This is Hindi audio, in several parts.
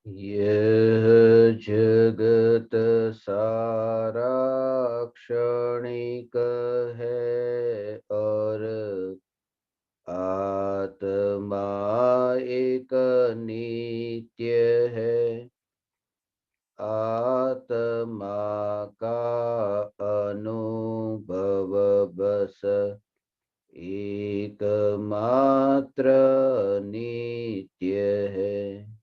यह जगत सारा क्षणिक है और आत्मा एक नित्य है। आत्मा का अनुभव बस एकमात्र नित्य है।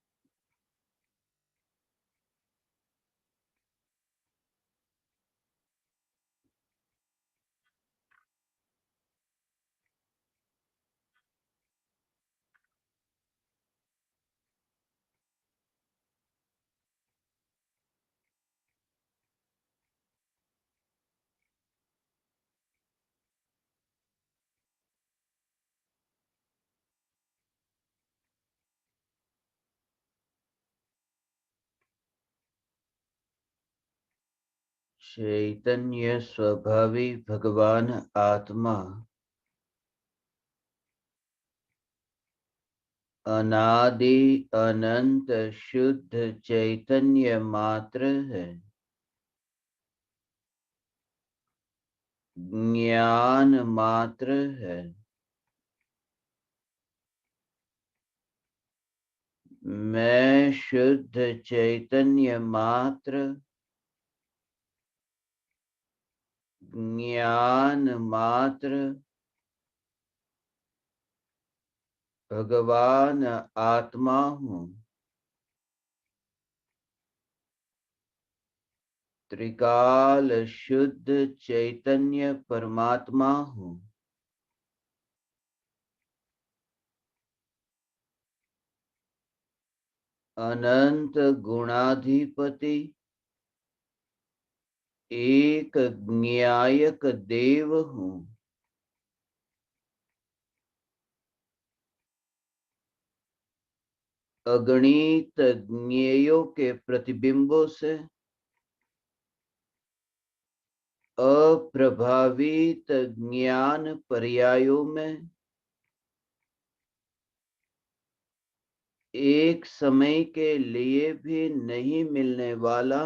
चैतन्य स्वभावी भगवान आत्मा अनादि अनंत शुद्ध चैतन्य मात्र है। ज्ञान मात्र है। मैं शुद्ध चैतन्य मात्र ज्ञान मात्र भगवान आत्मा हूँ। त्रिकाल शुद्ध चैतन्य परमात्मा हूँ। अनंत गुणाधिपति एक न्यायक देव हूँ। अगणित ज्ञेयों के प्रतिबिंबों से अप्रभावित ज्ञान पर्यायों में एक समय के लिए भी नहीं मिलने वाला,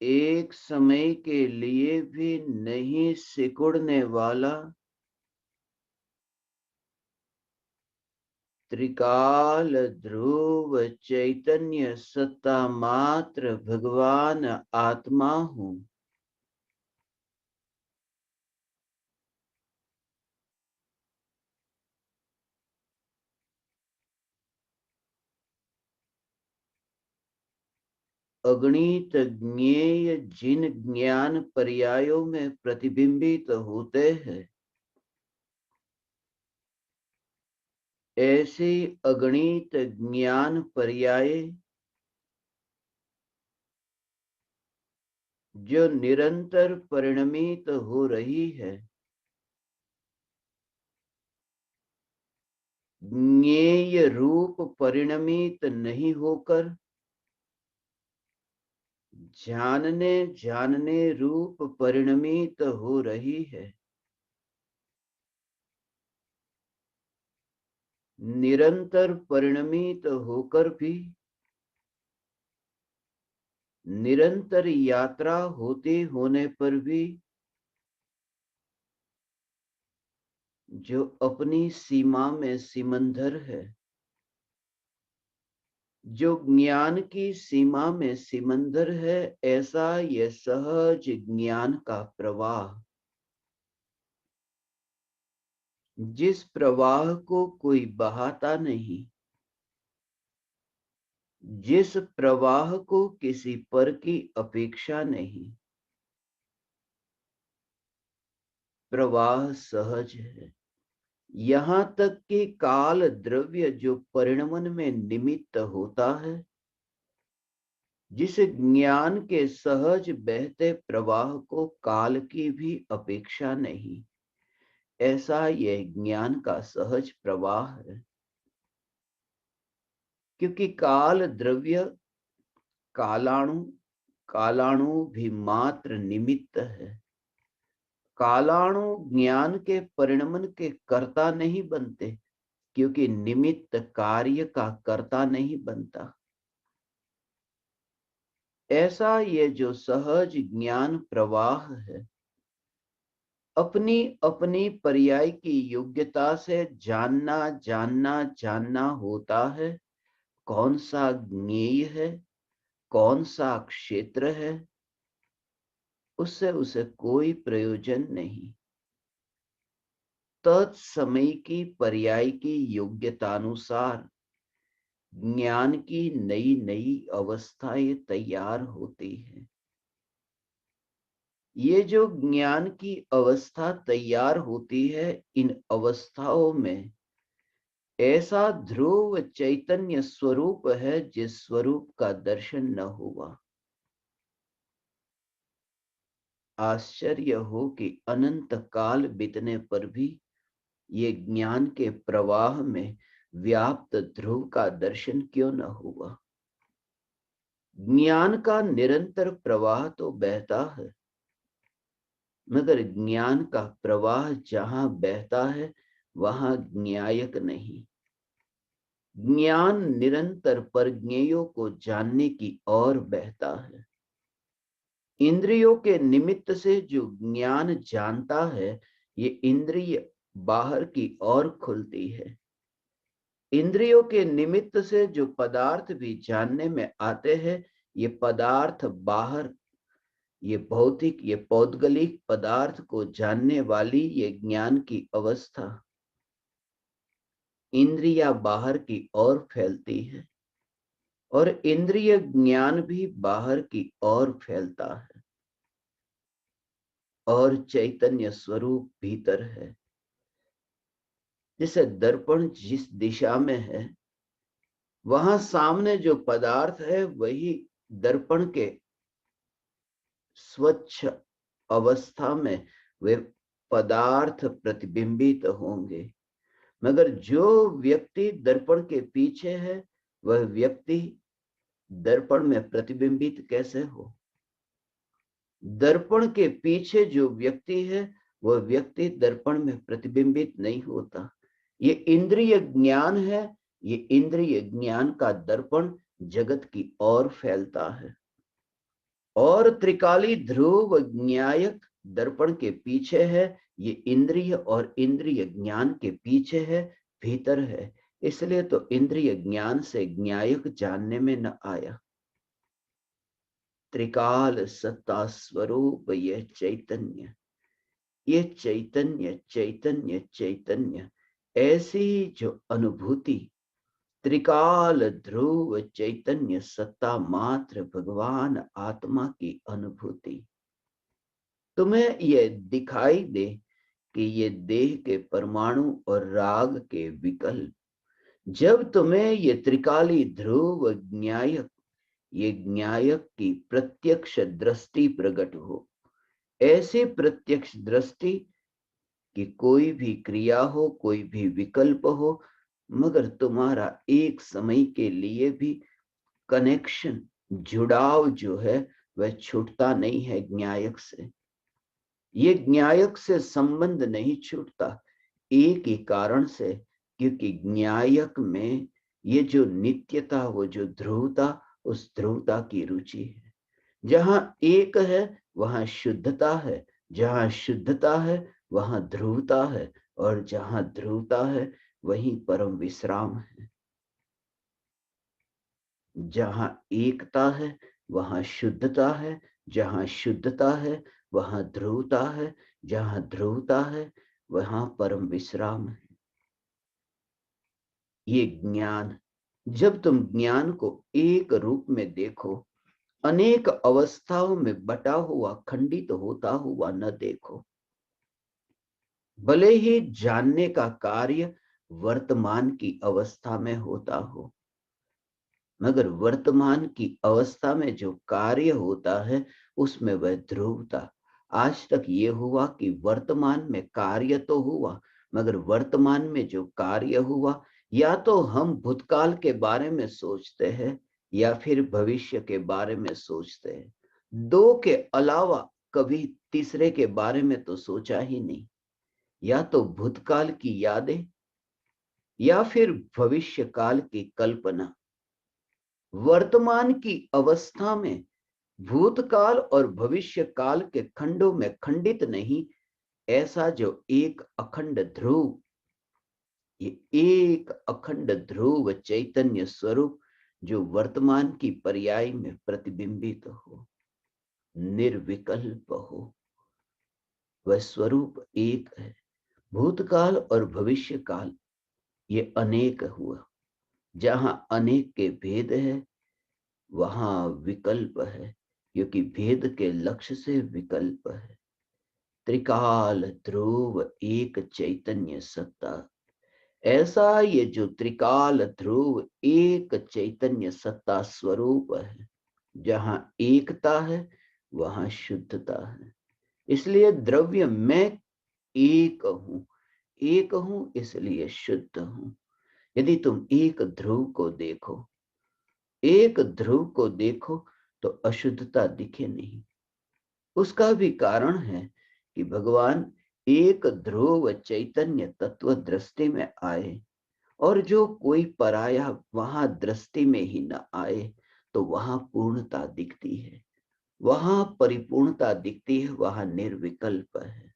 एक समय के लिए भी नहीं सिकुड़ने वाला त्रिकाल ध्रुव चैतन्य सत्ता मात्र भगवान आत्मा हूँ। अगणित ज्ञेय जिन ज्ञान पर्यायों में प्रतिबिंबित होते हैं, ऐसे अगणित ज्ञान पर्याय जो निरंतर परिणमित हो रही है, ज्ञेय रूप परिणमित नहीं होकर जानने जानने रूप परिणमित हो रही है। निरंतर परिणमित होकर भी निरंतर यात्रा होते होने पर भी जो अपनी सीमा में सिमंदर है, जो ज्ञान की सीमा में सिमंदर है, ऐसा यह सहज ज्ञान का प्रवाह, जिस प्रवाह को कोई बहाता नहीं, जिस प्रवाह को किसी पर की अपेक्षा नहीं, प्रवाह सहज है। यहाँ तक कि काल द्रव्य जो परिणमन में निमित्त होता है, जिस ज्ञान के सहज बहते प्रवाह को काल की भी अपेक्षा नहीं, ऐसा यह ज्ञान का सहज प्रवाह है। क्योंकि काल द्रव्य कालाणु कालाणु भी मात्र निमित्त है। कालाणु ज्ञान के परिणमन के कर्ता नहीं बनते। क्योंकि निमित्त कार्य का कर्ता नहीं बनता। ऐसा ये जो सहज ज्ञान प्रवाह है, अपनी अपनी पर्याय की योग्यता से जानना जानना जानना होता है कौन सा ज्ञेय है, कौन सा क्षेत्र है, उससे उसे कोई प्रयोजन नहीं। तत्समय की पर्याय की योग्यतानुसार ज्ञान की नई नई अवस्थाएं तैयार होती है। ये जो ज्ञान की अवस्था तैयार होती है, इन अवस्थाओं में ऐसा ध्रुव चैतन्य स्वरूप है जिस स्वरूप का दर्शन न हुआ। आश्चर्य हो कि अनंत काल बीतने पर भी ये ज्ञान के प्रवाह में व्याप्त ध्रुव का दर्शन क्यों न हुआ। ज्ञान का निरंतर प्रवाह तो बहता है, मगर ज्ञान का प्रवाह जहां बहता है वहां ज्ञायक नहीं। ज्ञान निरंतर परज्ञेयों को जानने की ओर बहता है। इंद्रियों के निमित्त से जो ज्ञान जानता है, ये इंद्रिय बाहर की ओर खुलती है। इंद्रियों के निमित्त से जो पदार्थ भी जानने में आते हैं, ये पदार्थ बाहर, ये भौतिक, ये पौद्गलिक पदार्थ को जानने वाली ये ज्ञान की अवस्था इंद्रिया बाहर की ओर फैलती है और इंद्रिय ज्ञान भी बाहर की ओर फैलता है और चैतन्य स्वरूप भीतर है। जैसे दर्पण जिस दिशा में है, वहां सामने जो पदार्थ है वही दर्पण के स्वच्छ अवस्था में वे पदार्थ प्रतिबिंबित होंगे। मगर जो व्यक्ति दर्पण के पीछे है, वह व्यक्ति दर्पण में प्रतिबिंबित कैसे हो। दर्पण के पीछे जो व्यक्ति है, वह व्यक्ति दर्पण में प्रतिबिंबित नहीं होता। ये इंद्रिय ज्ञान है, ये इंद्रिय ज्ञान का दर्पण जगत की ओर फैलता है और त्रिकाली ध्रुव ज्ञायक दर्पण के पीछे है, ये इंद्रिय और इंद्रिय ज्ञान के पीछे है, भीतर है। इसलिए तो इंद्रिय ज्ञान से ज्ञायक जानने में न आया। त्रिकाल सत्ता स्वरूप ये चैतन्य, ये चैतन्य चैतन्य चैतन्य, ऐसी जो अनुभूति त्रिकाल ध्रुव चैतन्य सत्ता मात्र भगवान आत्मा की अनुभूति, तुम्हें ये दिखाई दे कि ये देह के परमाणु और राग के विकल्प, जब तुम्हें ये त्रिकाली ध्रुव ज्ञायक, ये ज्ञायक की प्रत्यक्ष दृष्टि प्रकट हो, ऐसी प्रत्यक्ष दृष्टि कि कोई भी क्रिया हो, कोई भी विकल्प हो, मगर तुम्हारा एक समय के लिए भी कनेक्शन, जुड़ाव जो है वह छूटता नहीं है ज्ञायक से। ये ज्ञायक से संबंध नहीं छूटता, एक ही कारण से, क्योंकि ज्ञायक में ये जो नित्यता, वो जो ध्रुवता, उस ध्रुवता की रुचि है। जहां एक है वहां शुद्धता है, जहां शुद्धता है वहां ध्रुवता है, और जहां ध्रुवता है वहीं परम विश्राम है। जहां एकता है वहां शुद्धता है, जहां शुद्धता है वहां ध्रुवता है, जहां ध्रुवता है वहां परम विश्राम है। ये ज्ञान, जब तुम ज्ञान को एक रूप में देखो, अनेक अवस्थाओं में बटा हुआ, खंडित होता हुआ न देखो। भले ही जानने का कार्य वर्तमान की अवस्था में होता हो, मगर वर्तमान की अवस्था में जो कार्य होता है उसमें वह ध्रुवता। आज तक ये हुआ कि वर्तमान में कार्य तो हुआ, मगर वर्तमान में जो कार्य हुआ, या तो हम भूतकाल के बारे में सोचते हैं या फिर भविष्य के बारे में सोचते हैं। दो के अलावा कभी तीसरे के बारे में तो सोचा ही नहीं। या तो भूतकाल की यादें या फिर भविष्य काल की कल्पना। वर्तमान की अवस्था में भूतकाल और भविष्य काल के खंडों में खंडित नहीं, ऐसा जो एक अखंड ध्रुव, ये एक अखंड ध्रुव चैतन्य स्वरूप जो वर्तमान की पर्याय में प्रतिबिंबित हो, निर्विकल्प हो, वह स्वरूप एक है। भूतकाल और भविष्य काल ये अनेक हुआ। जहां अनेक के भेद है वहां विकल्प है, क्योंकि भेद के लक्ष्य से विकल्प है। त्रिकाल ध्रुव एक चैतन्य सत्ता, ऐसा ये जो त्रिकाल ध्रुव एक चैतन्य सत्ता स्वरूप है। जहां एकता है वहां शुद्धता है। इसलिए द्रव्य मैं एक हूं इसलिए शुद्ध हूं। यदि तुम एक ध्रुव को देखो तो अशुद्धता दिखे नहीं। उसका भी कारण है कि भगवान एक ध्रुव चैतन्य तत्व दृष्टि में आए, और जो कोई पराया वहां दृष्टि में ही न आए तो वहां पूर्णता दिखती है, वहां परिपूर्णता दिखती है, वहां निर्विकल्प है।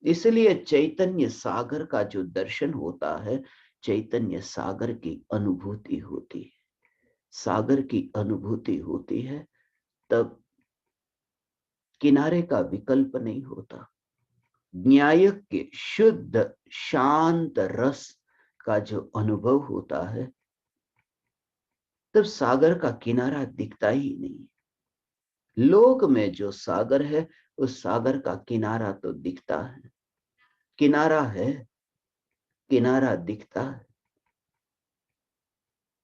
इसलिए चैतन्य सागर का जो दर्शन होता है, चैतन्य सागर की अनुभूति होती है। सागर की अनुभूति होती है तब किनारे का विकल्प नहीं होता। न्यायक के शुद्ध शांत रस का जो अनुभव होता है, तब सागर का किनारा दिखता ही नहीं। लोक में जो सागर है उस सागर का किनारा तो दिखता है, किनारा है, किनारा दिखता है।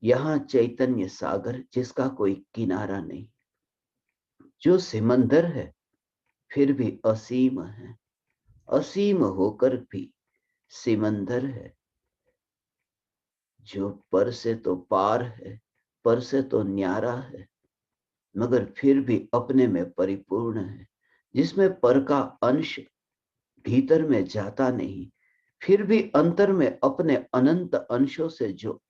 यहां चैतन्य सागर जिसका कोई किनारा नहीं, जो सिमंदर है फिर भी असीम है, असीम होकर भी सिमंदर है, जो पर से तो पार है, पर से तो न्यारा है, मगर फिर भी अपने में परिपूर्ण है। जिसमें पर का अंश भीतर में जाता नहीं, फिर भी अंतर में अपने अनंत अंशों से जो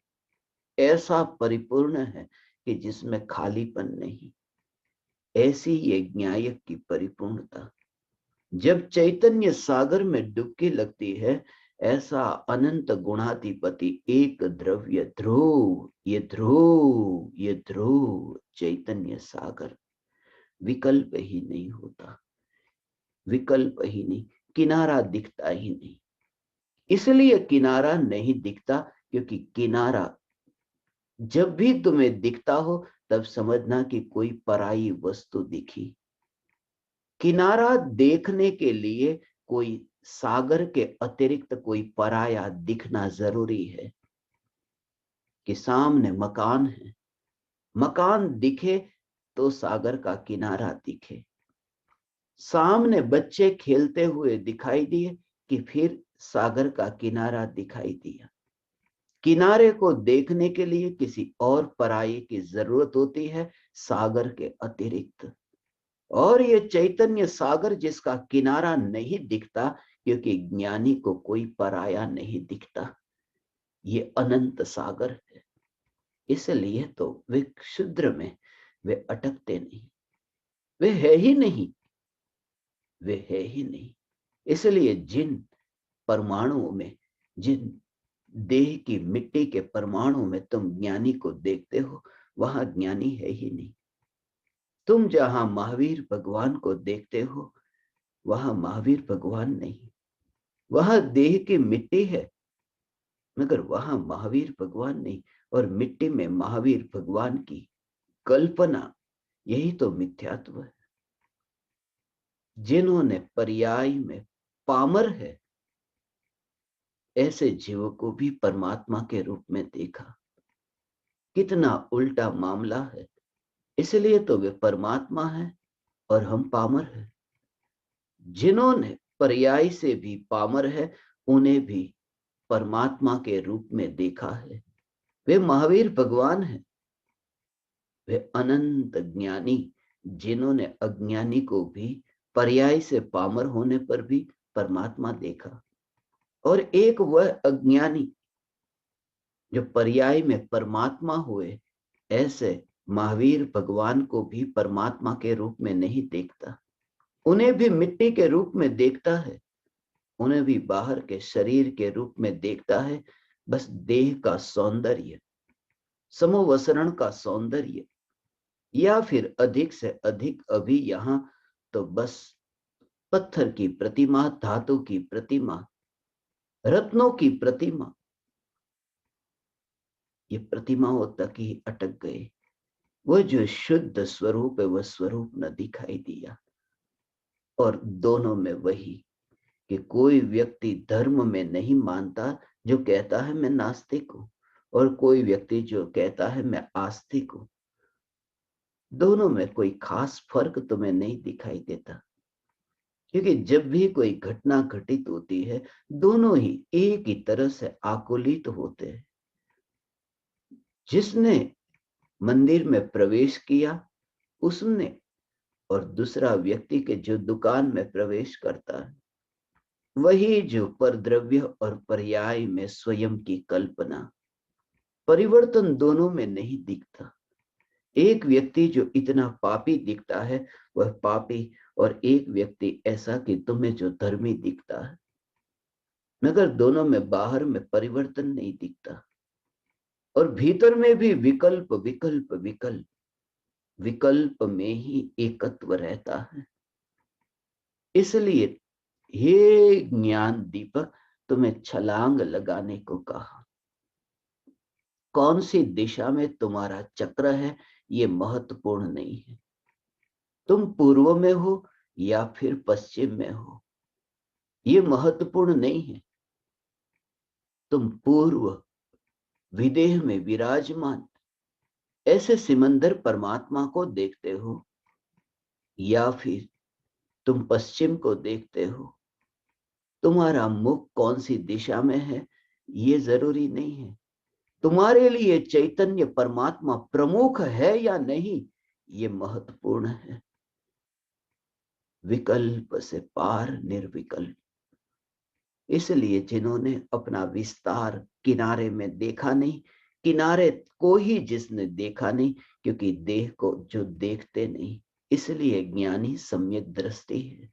ऐसा परिपूर्ण है कि जिसमें खालीपन नहीं। ऐसी ये न्यायक की परिपूर्णता। जब चैतन्य सागर में डुबकी लगती है, ऐसा अनंत गुणाधिपति एक द्रव्य ध्रुव, ये ध्रुव चैतन्य सागर विकल्प ही नहीं होता, विकल्प ही नहीं, किनारा दिखता ही नहीं। इसलिए किनारा नहीं दिखता, क्योंकि किनारा जब भी तुम्हें दिखता हो तब समझना कि कोई पराई वस्तु दिखी। किनारा देखने के लिए कोई सागर के अतिरिक्त कोई पराया दिखना जरूरी है। कि सामने मकान है, मकान दिखे तो सागर का किनारा दिखे। सामने बच्चे खेलते हुए दिखाई दिए कि फिर सागर का किनारा दिखाई दिया। किनारे को देखने के लिए किसी और पराये की जरूरत होती है, सागर के अतिरिक्त। और ये चैतन्य सागर जिसका किनारा नहीं दिखता, क्योंकि ज्ञानी को कोई पराया नहीं दिखता, ये अनंत सागर है। इसलिए तो वे क्षुद्र में वे अटकते नहीं, वे है ही नहीं, वे है ही नहीं। इसलिए जिन परमाणुओं में, जिन देह की मिट्टी के परमाणु में तुम ज्ञानी को देखते हो, वहां ज्ञानी है ही नहीं। तुम जहां महावीर भगवान को देखते हो वहां महावीर भगवान नहीं। वहां देह की मिट्टी है, मगर वहां महावीर भगवान नहीं। और मिट्टी में महावीर भगवान की कल्पना, यही तो मिथ्यात्व है। जिन्होंने पर्याय में पामर है, ऐसे जीवों को भी परमात्मा के रूप में देखा। कितना उल्टा मामला है। इसलिए तो वे परमात्मा है और हम पामर है। जिन्होंने पर्याय से भी पामर है, उन्हें भी परमात्मा के रूप में देखा है। वे महावीर भगवान हैं, वे अनंत ज्ञानी, जिन्होंने अज्ञानी को भी पर्याय से पामर होने पर भी परमात्मा देखा। और एक वह अज्ञानी जो पर्याय में परमात्मा हुए, ऐसे महावीर भगवान को भी परमात्मा के रूप में नहीं देखता, उन्हें भी मिट्टी के रूप में देखता है, उन्हें भी बाहर के शरीर के रूप में देखता है। बस देह का सौंदर्य, समोवसरण का सौंदर्य, या फिर अधिक से अधिक अभी यहां तो बस पत्थर की प्रतिमा, धातु की प्रतिमा, रत्नों की प्रतिमा, ये प्रतिमाओं तक ही अटक गए। वह जो शुद्ध स्वरूप है वह स्वरूप न दिखाई दिया। और दोनों में वही कि कोई व्यक्ति धर्म में नहीं मानता जो कहता है मैं नास्तिक हूं, और कोई व्यक्ति जो कहता है मैं आस्तिक हूं। दोनों में कोई खास फर्क तुम्हें नहीं दिखाई देता, क्योंकि जब भी कोई घटना घटित होती है दोनों ही एक ही तरह से आकुलित होते हैं। जिसने मंदिर में प्रवेश किया उसने, और दूसरा व्यक्ति के जो दुकान में प्रवेश करता है, वही जो परद्रव्य और पर्याय में स्वयं की कल्पना, परिवर्तन दोनों में नहीं दिखता। एक व्यक्ति जो इतना पापी दिखता है वह पापी, और एक व्यक्ति ऐसा कि तुम्हें जो धर्मी दिखता है, मगर दोनों में बाहर में परिवर्तन नहीं दिखता, और भीतर में भी विकल्प विकल्प विकल्प, विकल्प में ही एकत्व रहता है। इसलिए हे ज्ञान दीपक, तुम्हें छलांग लगाने को कहा। कौन सी दिशा में तुम्हारा चक्र है ये महत्वपूर्ण नहीं है। तुम पूर्व में हो या फिर पश्चिम में हो, ये महत्वपूर्ण नहीं है। तुम पूर्व विदेह में विराजमान ऐसे सिमंदर परमात्मा को देखते हो, या फिर तुम पश्चिम को देखते हो। तुम्हारा मुख कौन सी दिशा में है ये जरूरी नहीं है। तुम्हारे लिए चैतन्य परमात्मा प्रमुख है या नहीं ये महत्वपूर्ण है। विकल्प से पार निर्विकल्प। इसलिए जिन्होंने अपना विस्तार किनारे में देखा नहीं, किनारे को ही जिसने देखा नहीं, क्योंकि देह को जो देखते नहीं, इसलिए ज्ञानी सम्यक दृष्टि है।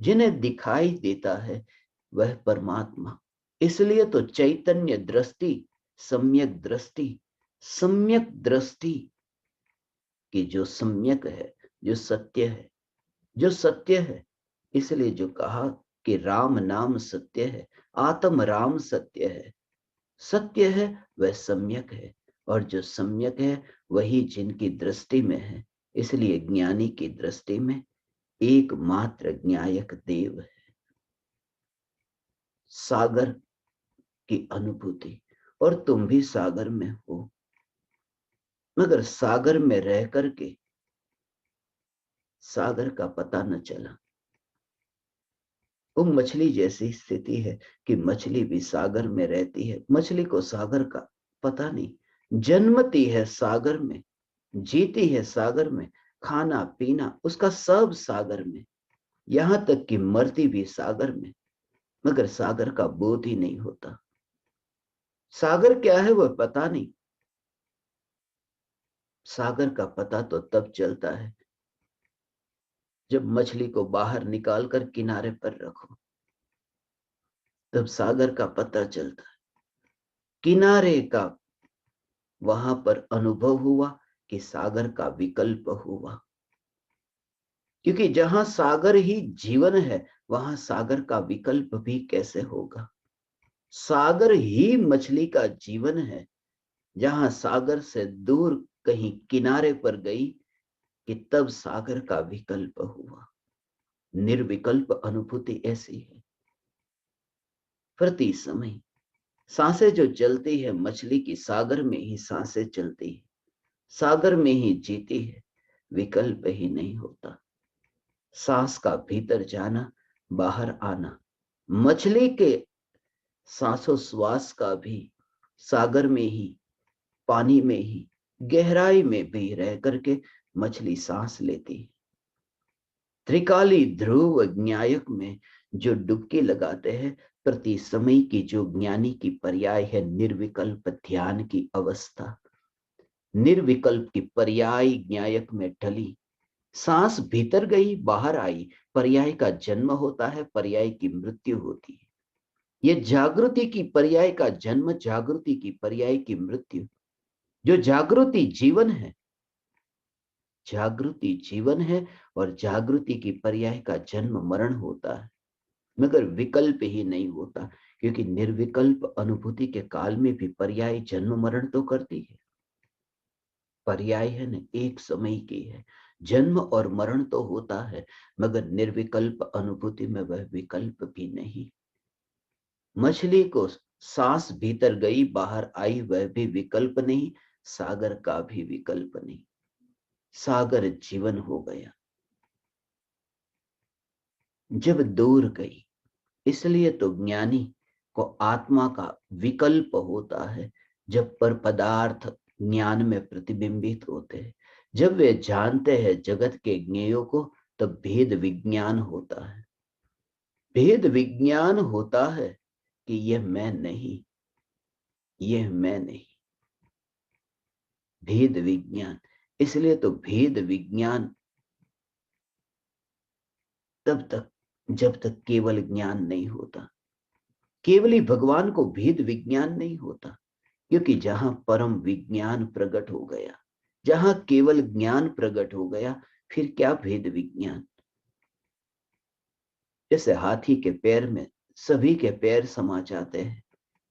जिन्हें दिखाई देता है वह परमात्मा। इसलिए तो चैतन्य दृष्टि, सम्यक दृष्टि, सम्यक दृष्टि कि जो सम्यक है, जो सत्य है, जो सत्य है। इसलिए जो कहा कि राम नाम सत्य है, आत्म राम सत्य है। सत्य है वह सम्यक है, और जो सम्यक है वही जिनकी दृष्टि में है। इसलिए ज्ञानी की दृष्टि में एकमात्र ज्ञायक देव है। सागर की अनुभूति, और तुम भी सागर में हो, मगर सागर में रह करके सागर का पता न चला। वो मछली जैसी स्थिति है कि मछली भी सागर में रहती है, मछली को सागर का पता नहीं। जन्मती है सागर में, जीती है सागर में, खाना पीना उसका सब सागर में, यहां तक कि मरती भी सागर में, मगर सागर का बोध ही नहीं होता। सागर क्या है वह पता नहीं। सागर का पता तो तब चलता है जब मछली को बाहर निकाल कर किनारे पर रखो, तब सागर का पता चलता है। किनारे का वहां पर अनुभव हुआ कि सागर का विकल्प हुआ, क्योंकि जहां सागर ही जीवन है वहां सागर का विकल्प भी कैसे होगा। सागर ही मछली का जीवन है। जहां सागर से दूर कहीं किनारे पर गई कि तब सागर का विकल्प हुआ। निर्विकल्प अनुभूति ऐसी है। प्रति समय सांसें जो चलती है मछली की, सागर में ही सांसें चलती है, सागर में ही जीती है, विकल्प ही नहीं होता। सांस का भीतर जाना, बाहर आना, मछली के सांसोश्वास का भी सागर में ही, पानी में ही, गहराई में भी रह करके मछली सांस लेती है। त्रिकाली ध्रुव न्यायक में जो डुबकी लगाते हैं प्रति समय की जो ज्ञानी की पर्याय है निर्विकल्प ध्यान की अवस्था, निर्विकल्प की पर्याय ज्ञायक में ढली, सांस भीतर गई बाहर आई, पर्याय का जन्म होता है, पर्याय की मृत्यु होती है। ये जागृति की पर्याय का जन्म, जागृति की पर्याय की मृत्यु। जो जागृति जीवन है, जागृति जीवन है, और जागृति की पर्याय का जन्म मरण होता है, मगर विकल्प ही नहीं होता, क्योंकि निर्विकल्प अनुभूति के काल में भी पर्याय जन्म मरण तो करती है। पर्याय है न, एक समय की है, जन्म और मरण तो होता है, मगर निर्विकल्प अनुभूति में वह विकल्प भी नहीं। मछली को सांस भीतर गई बाहर आई, वह भी विकल्प नहीं, सागर का भी विकल्प नहीं। सागर जीवन हो गया जब दूर गई। इसलिए तो ज्ञानी को आत्मा का विकल्प होता है जब पर पदार्थ ज्ञान में प्रतिबिंबित होते हैं। जब वे जानते हैं जगत के ज्ञेयों को, तब भेद विज्ञान होता है। भेद विज्ञान होता है कि यह मैं नहीं, यह मैं नहीं, भेद विज्ञान। इसलिए तो भेद विज्ञान तब तक जब तक केवल ज्ञान नहीं होता। केवली भगवान को भेद विज्ञान नहीं होता, क्योंकि जहां परम विज्ञान प्रकट हो गया, जहां केवल ज्ञान प्रकट हो गया, फिर क्या भेद विज्ञान। जैसे हाथी के पैर में सभी के पैर समा जाते हैं,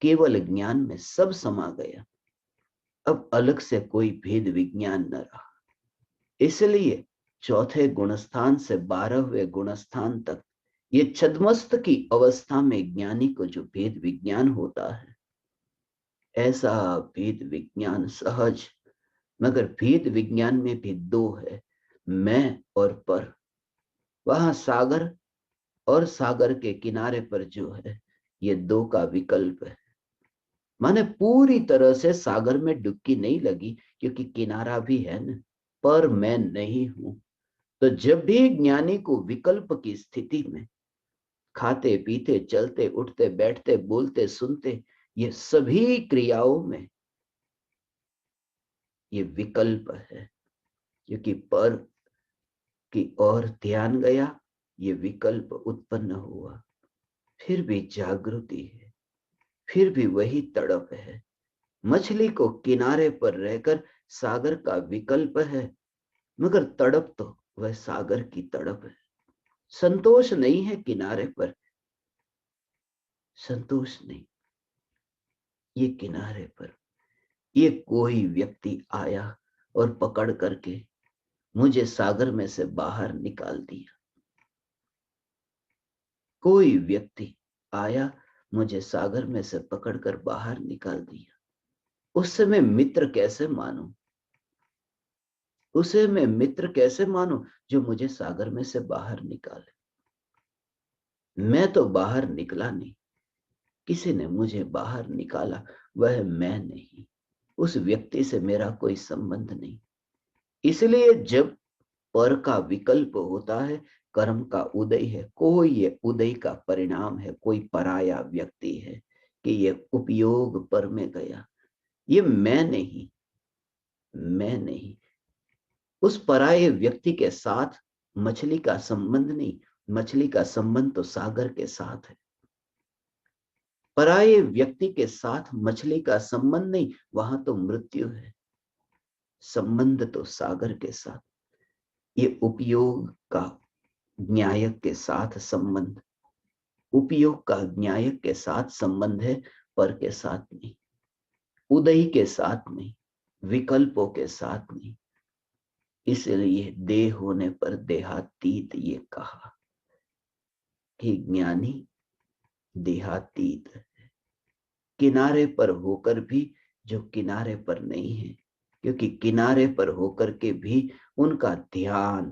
केवल ज्ञान में सब समा गया, अब अलग से कोई भेद विज्ञान न रहा। इसलिए चौथे गुणस्थान से 12वें गुणस्थान तक ये छद्मस्त की अवस्था में ज्ञानी को जो भेद विज्ञान होता है, ऐसा भेद विज्ञान सहज, मगर भेद विज्ञान में भी दो है, मैं और पर। वहां सागर और सागर के किनारे पर जो है, ये दो का विकल्प है। माने पूरी तरह से सागर में डुबकी नहीं लगी, क्योंकि किनारा भी है न, पर मैं नहीं हूं। तो जब भी ज्ञानी को विकल्प की स्थिति में, खाते पीते चलते उठते बैठते बोलते सुनते, ये सभी क्रियाओं में ये विकल्प है, क्योंकि पर की ओर ध्यान गया, ये विकल्प उत्पन्न हुआ। फिर भी जागृति है, फिर भी वही तड़प है। मछली को किनारे पर रहकर सागर का विकल्प है, मगर तड़प तो वह सागर की तड़प है। संतोष नहीं है किनारे पर, संतोष नहीं, ये किनारे पर। ये कोई व्यक्ति आया और पकड़ करके मुझे सागर में से बाहर निकाल दिया। कोई व्यक्ति आया, मुझे सागर में से पकड़कर बाहर निकाल दिया। उससे मैं मित्र कैसे मानूं? उसे मैं मित्र कैसे मानूं जो मुझे सागर में से बाहर निकाले? मैं तो बाहर निकला नहीं, किसी ने मुझे बाहर निकाला, वह मैं नहीं। उस व्यक्ति से मेरा कोई संबंध नहीं। इसलिए जब पर का विकल्प होता है, कर्म का उदय है, कोई ये उदय का परिणाम है, कोई पराया व्यक्ति है कि ये उपयोग पर में गया, ये मैं नहीं, मैं नहीं। उस पराये व्यक्ति के साथ मछली का संबंध नहीं, मछली का संबंध तो सागर के साथ है। पराये व्यक्ति के साथ मछली का संबंध नहीं, वहां तो मृत्यु है। संबंध तो सागर के साथ। ये उपयोग का न्यायक के साथ संबंध, उपयोग का न्यायक के साथ संबंध है, पर के साथ नहीं, उदय के साथ नहीं, विकल्पों के साथ नहीं। इसलिए देह होने पर देहातीत ये कहा कि ज्ञानी देहातीत है। किनारे पर होकर भी जो किनारे पर नहीं है, क्योंकि किनारे पर होकर के भी उनका ध्यान,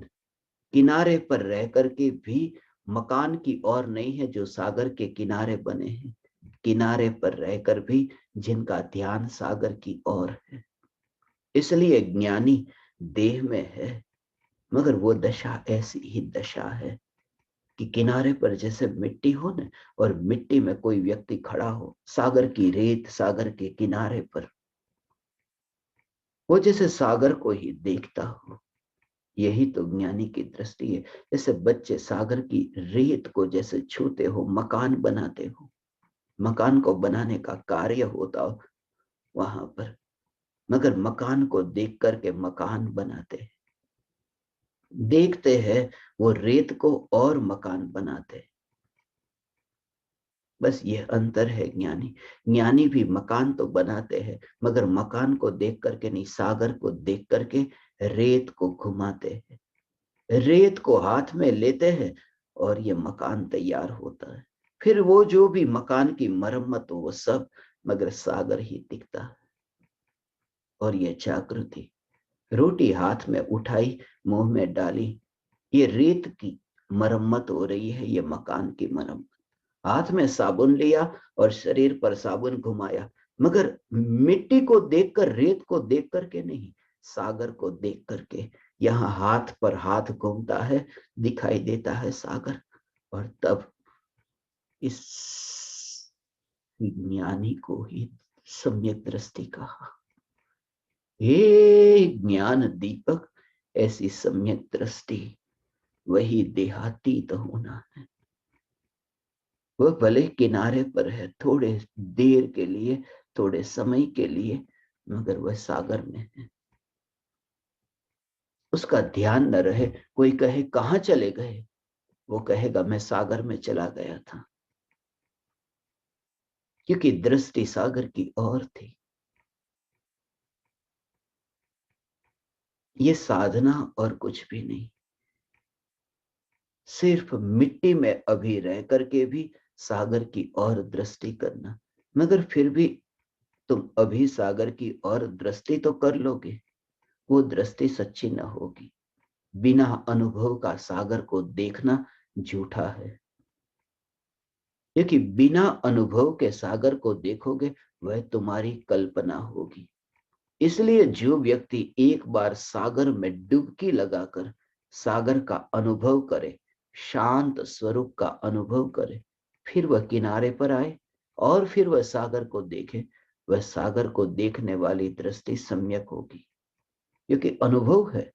किनारे पर रह करके भी मकान की ओर नहीं है जो सागर के किनारे बने हैं, किनारे पर रहकर भी जिनका ध्यान सागर की ओर है। इसलिए ज्ञानी देह में है, मगर वो दशा ऐसी ही दशा है कि किनारे पर जैसे मिट्टी हो ना, और मिट्टी में कोई व्यक्ति खड़ा हो, सागर की रेत, सागर के किनारे पर, वो जैसे सागर को ही देखता हो। यही तो ज्ञानी की दृष्टि है। जैसे बच्चे सागर की रेत को जैसे छूते हो, मकान बनाते हो, मकान को बनाने का कार्य होता हो वहां पर, मगर मकान को देख करके मकान बनाते हैं, देखते हैं वो रेत को और मकान बनाते हैं। बस ये अंतर है ज्ञानी। ज्ञानी भी मकान तो बनाते हैं, मगर मकान को देख करके नहीं, सागर को देख करके रेत को घुमाते हैं, रेत को हाथ में लेते हैं और ये मकान तैयार होता है। फिर वो जो भी मकान की मरम्मत हो वो सब, मगर सागर ही दिखता है। और ये जागृति, रोटी हाथ में उठाई, मुंह में डाली, ये रेत की मरम्मत हो रही है, ये मकान की मरम्मत। हाथ में साबुन लिया और शरीर पर साबुन घुमाया, मगर मिट्टी को देखकर, रेत को देख करके नहीं, सागर को देख करके। यहाँ हाथ पर हाथ घूमता है, दिखाई देता है सागर। और तब इस ज्ञानी को ही सम्यक दृष्टि कहा। हे ज्ञान दीपक, ऐसी सम्यक दृष्टि, वही देहातीत होना है। वह भले किनारे पर है थोड़े देर के लिए, थोड़े समय के लिए, मगर वह सागर में है। उसका ध्यान न रहे, कोई कहे कहां चले गए, वो कहेगा मैं सागर में चला गया था, क्योंकि दृष्टि सागर की ओर थी। ये साधना और कुछ भी नहीं, सिर्फ मिट्टी में अभी रह करके भी सागर की ओर दृष्टि करना। मगर फिर भी तुम अभी सागर की ओर दृष्टि तो कर लोगे, वो दृष्टि सच्ची न होगी। बिना अनुभव का सागर को देखना झूठा है, क्योंकि बिना अनुभव के सागर को देखोगे वह तुम्हारी कल्पना होगी। इसलिए जो व्यक्ति एक बार सागर में डुबकी लगाकर सागर का अनुभव करे, शांत स्वरूप का अनुभव करे, फिर वह किनारे पर आए और फिर वह सागर को देखे, वह सागर को देखने वाली दृष्टि सम्यक होगी, क्योंकि अनुभव है।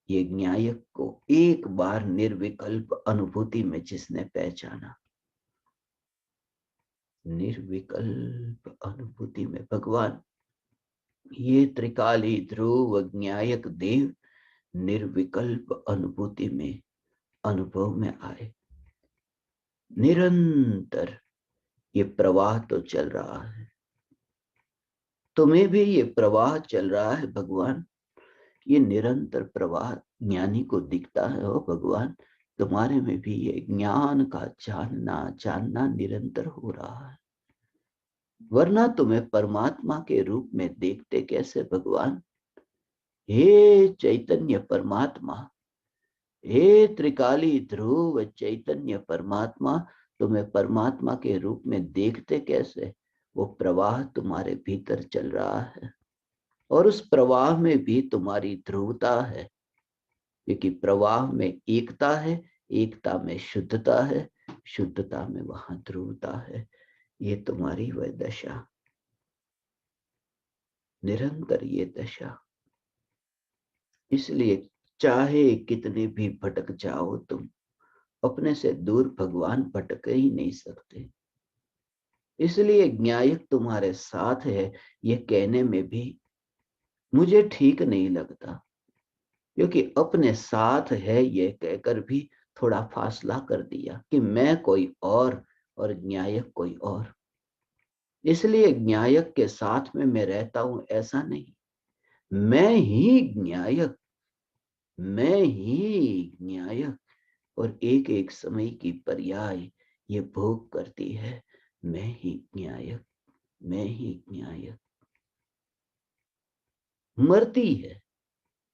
ये न्यायक को एक बार निर्विकल्प अनुभूति में जिसने पहचाना, निर्विकल्प अनुभूति में भगवान, ये त्रिकाली ध्रुव न्यायक देव निर्विकल्प अनुभूति में, अनुभव में आए। निरंतर ये प्रवाह तो चल रहा है, तुम्हें भी ये प्रवाह चल रहा है भगवान। ये निरंतर प्रवाह ज्ञानी को दिखता है। ओ भगवान, तुम्हारे में भी ये ज्ञान का जानना जानना निरंतर हो रहा है, वरना तुम्हें परमात्मा के रूप में देखते कैसे भगवान। हे चैतन्य परमात्मा, हे त्रिकाली ध्रुव चैतन्य परमात्मा, तुम्हें परमात्मा के रूप में देखते कैसे। वो प्रवाह तुम्हारे भीतर चल रहा है, और उस प्रवाह में भी तुम्हारी ध्रुवता है, क्योंकि प्रवाह में एकता है, एकता में शुद्धता है, शुद्धता में वहां ध्रुवता है। ये तुम्हारी वह दशा, निरंतर ये दशा। इसलिए चाहे कितने भी भटक जाओ तुम, अपने से दूर भगवान भटक ही नहीं सकते। इसलिए न्यायिक तुम्हारे साथ है, ये कहने में भी मुझे ठीक नहीं लगता, क्योंकि अपने साथ है ये कहकर भी थोड़ा फासला कर दिया कि मैं कोई और न्यायक कोई और। इसलिए न्यायक के साथ में मैं रहता हूं ऐसा नहीं, मैं ही न्यायक, मैं ही न्यायक। और एक एक समय की पर्याय ये भोग करती है, मैं ही न्यायक, मैं ही न्यायक। मरती है,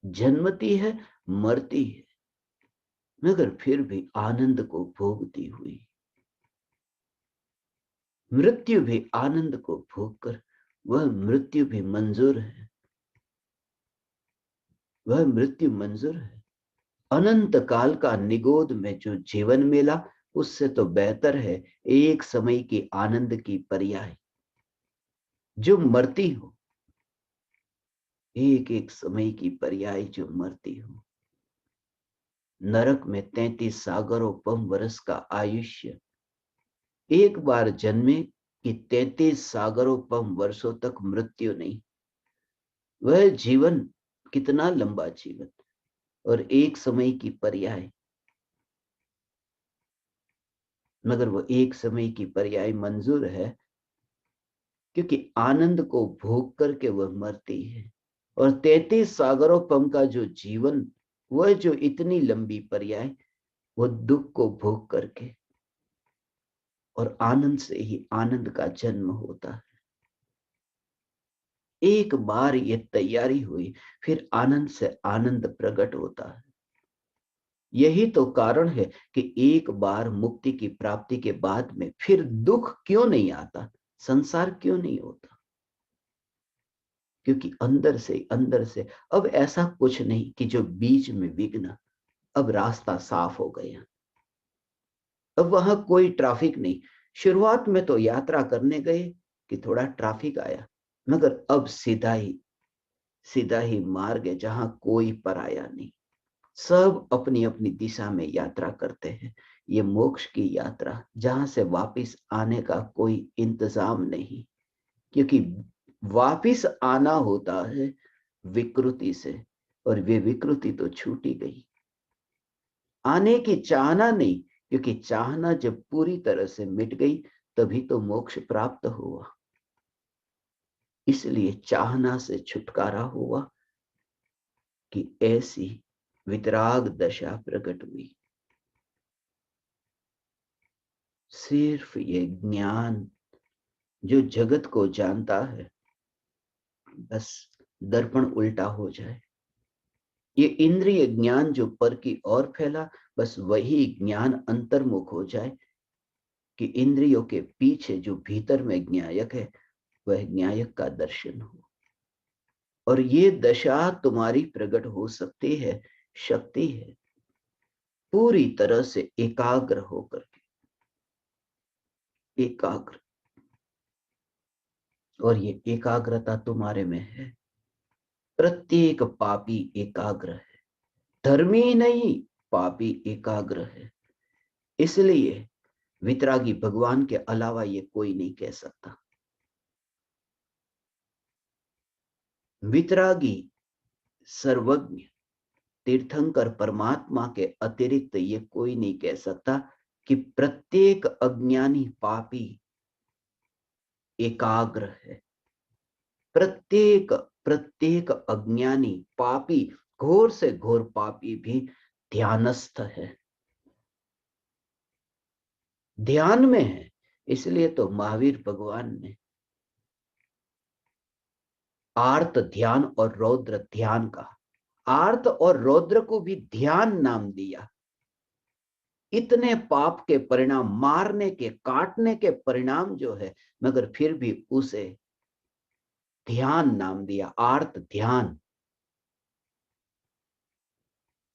जन्मती है, मरती है, मगर फिर भी आनंद को भोगती हुई। मृत्यु भी आनंद को भोग कर, वह मृत्यु भी मंजूर है, वह मृत्यु मंजूर है। अनंत काल का निगोद में जो जीवन मिला, उससे तो बेहतर है एक समय की आनंद की पर्याय जो मरती हो, एक एक समय की पर्याय जो मरती हो। नरक में 33 सागरों पम वर्ष का आयुष्य, एक बार जन्मे कि 33 सागरों पम वर्षों तक मृत्यु नहीं। वह जीवन कितना लंबा जीवन, और एक समय की पर्याय, मगर वो एक समय की पर्याय मंजूर है क्योंकि आनंद को भोग करके वह मरती है। और 33 सागरों पम का जो जीवन, वह जो इतनी लंबी पर्याय, वो दुख को भोग करके, और आनंद से ही आनंद का जन्म होता है। एक बार ये तैयारी हुई, फिर आनंद से आनंद प्रकट होता है। यही तो कारण है कि एक बार मुक्ति की प्राप्ति के बाद में फिर दुख क्यों नहीं आता, संसार क्यों नहीं होता? क्योंकि अंदर से अब ऐसा कुछ नहीं कि जो बीच में विघ्न, अब रास्ता साफ हो गया, अब वहां कोई ट्रैफिक नहीं। शुरुआत में तो यात्रा करने गए कि थोड़ा ट्रैफिक आया, मगर अब सीधा ही मार्ग है जहां कोई पराया नहीं, सब अपनी अपनी दिशा में यात्रा करते हैं। ये मोक्ष की यात्रा जहां से वापिस आने का कोई इंतजाम नहीं, क्योंकि वापिस आना होता है विकृति से, और वे विकृति तो छूटी गई। आने की चाहना नहीं, क्योंकि चाहना जब पूरी तरह से मिट गई तभी तो मोक्ष प्राप्त हुआ। इसलिए चाहना से छुटकारा हुआ कि ऐसी वितराग दशा प्रकट हुई। सिर्फ ये ज्ञान जो जगत को जानता है, बस दर्पण उल्टा हो जाए। ये इंद्रिय ज्ञान जो पर की ओर फैला, बस वही ज्ञान अंतर्मुख हो जाए कि इंद्रियों के पीछे जो भीतर में ज्ञायक है, वह ज्ञायक का दर्शन हो। और ये दशा तुम्हारी प्रकट हो सकती है, शक्ति है, पूरी तरह से एकाग्र होकर के, एकाग्र। और ये एकाग्रता तुम्हारे में है। प्रत्येक पापी एकाग्र है, धर्मी नहीं, पापी एकाग्र है। इसलिए वितरागी भगवान के अलावा ये कोई नहीं कह सकता। वितरागी सर्वज्ञ तीर्थंकर परमात्मा के अतिरिक्त ये कोई नहीं कह सकता कि प्रत्येक अज्ञानी पापी एकाग्र है। प्रत्येक प्रत्येक अज्ञानी पापी, घोर से घोर पापी भी ध्यानस्थ है, ध्यान में है। इसलिए तो महावीर भगवान ने आर्त ध्यान और रौद्र ध्यान का, आर्त और रौद्र को भी ध्यान नाम दिया। इतने पाप के परिणाम, मारने के काटने के परिणाम जो है, मगर फिर भी उसे ध्यान नाम दिया, आर्त ध्यान।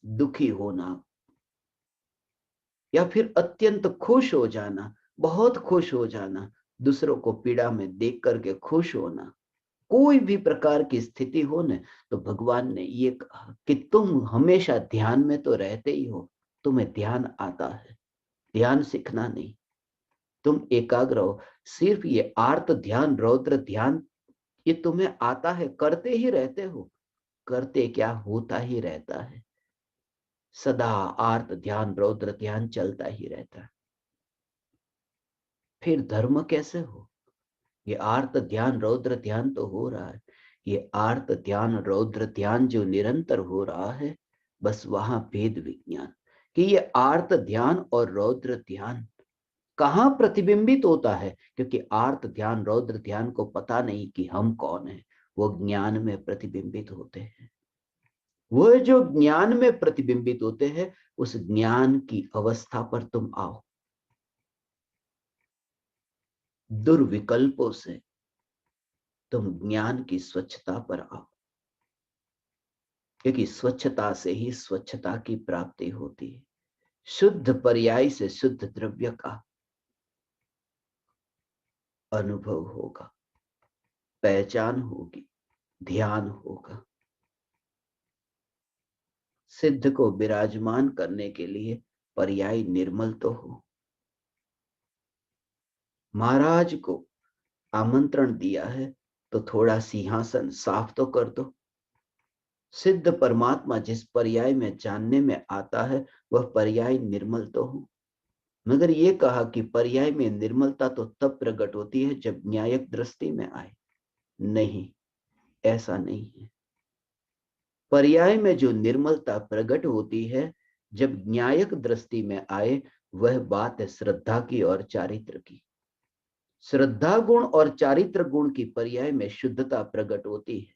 दुखी होना या फिर अत्यंत खुश हो जाना, बहुत खुश हो जाना, दूसरों को पीड़ा में देख करके खुश होना, कोई भी प्रकार की स्थिति हो न, तो भगवान ने ये कहा कि तुम हमेशा ध्यान में तो रहते ही हो, तुम्हें ध्यान आता है, ध्यान सीखना नहीं, तुम एकाग्र हो। सिर्फ ये आर्त ध्यान, रौद्र ध्यान, ये तुम्हें आता है, करते ही रहते हो। करते क्या, होता ही रहता है। सदा आर्त ध्यान, रौद्र ध्यान चलता ही रहता है। फिर धर्म कैसे हो? ये आर्त ध्यान, रौद्र ध्यान तो हो रहा है। ये आर्त ध्यान, रौद्र ध्यान जो निरंतर हो रहा है, बस वहां भेद विज्ञान कि ये आर्त ध्यान और रौद्र ध्यान कहां प्रतिबिंबित होता है, क्योंकि आर्त ध्यान, रौद्र ध्यान को पता नहीं कि हम कौन है, वो ज्ञान में प्रतिबिंबित होते हैं। वो जो ज्ञान में प्रतिबिंबित होते हैं, उस ज्ञान की अवस्था पर तुम आओ, दुर्विकल्पों से तुम ज्ञान की स्वच्छता पर आओ। क्योंकि स्वच्छता से ही स्वच्छता की प्राप्ति होती है। शुद्ध पर्याय से शुद्ध द्रव्य का अनुभव होगा, पहचान होगी, ध्यान होगा। सिद्ध को विराजमान करने के लिए पर्याय निर्मल तो हो। महाराज को आमंत्रण दिया है तो थोड़ा सिंहासन साफ तो कर दो। सिद्ध परमात्मा जिस पर्याय में जानने में आता है वह पर्याय निर्मल तो हो। मगर ये कहा कि पर्याय में निर्मलता तो तब प्रकट होती है जब न्यायिक दृष्टि में आए। नहीं, ऐसा नहीं है। पर्याय में जो निर्मलता प्रकट होती है जब न्यायिक दृष्टि में आए, वह बात है श्रद्धा की और चारित्र की। श्रद्धा गुण और चारित्र गुण की पर्याय में शुद्धता प्रकट होती है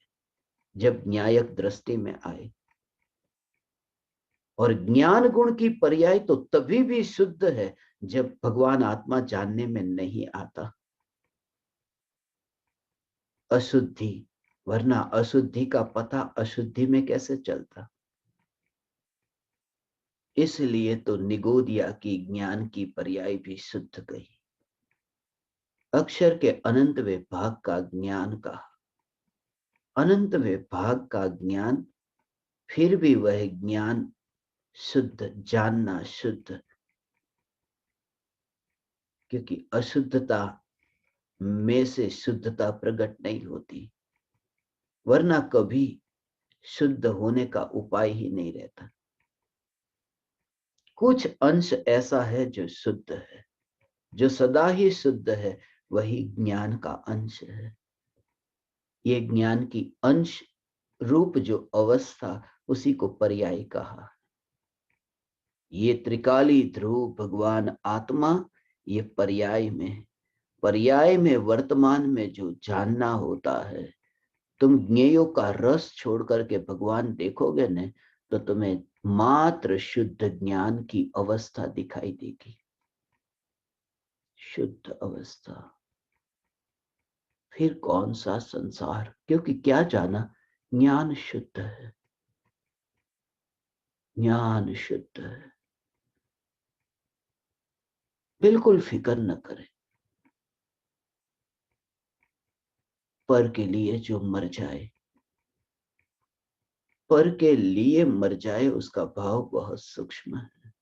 जब न्यायिक दृष्टि में आए। और ज्ञान गुण की पर्याय तो तभी भी शुद्ध है जब भगवान आत्मा जानने में नहीं आता। अशुद्धि, वरना अशुद्धि का पता अशुद्धि में कैसे चलता। इसलिए तो निगोदिया की ज्ञान की पर्याय भी शुद्ध गई। अक्षर के अनंत विभाग का ज्ञान कहा। अनंत विभाग का ज्ञान, फिर भी वह ज्ञान शुद्ध, जानना शुद्ध, क्योंकि अशुद्धता में से शुद्धता प्रकट नहीं होती, वरना कभी शुद्ध होने का उपाय ही नहीं रहता। कुछ अंश ऐसा है जो शुद्ध है, जो सदा ही शुद्ध है, वही ज्ञान का अंश है। ये ज्ञान की अंश रूप जो अवस्था, उसी को पर्याय कहा। ये त्रिकाली ध्रुव भगवान आत्मा, ये पर्याय में, पर्याय में वर्तमान में जो जानना होता है। तुम ज्ञेयों का रस छोड़ करके भगवान देखोगे न, तो तुम्हें मात्र शुद्ध ज्ञान की अवस्था दिखाई देगी। शुद्ध अवस्था, फिर कौन सा संसार, क्योंकि क्या जाना, ज्ञान शुद्ध है, ज्ञान शुद्ध है। बिल्कुल फिक्र न करें। पर के लिए जो मर जाए, पर के लिए मर जाए, उसका भाव बहुत सूक्ष्म है।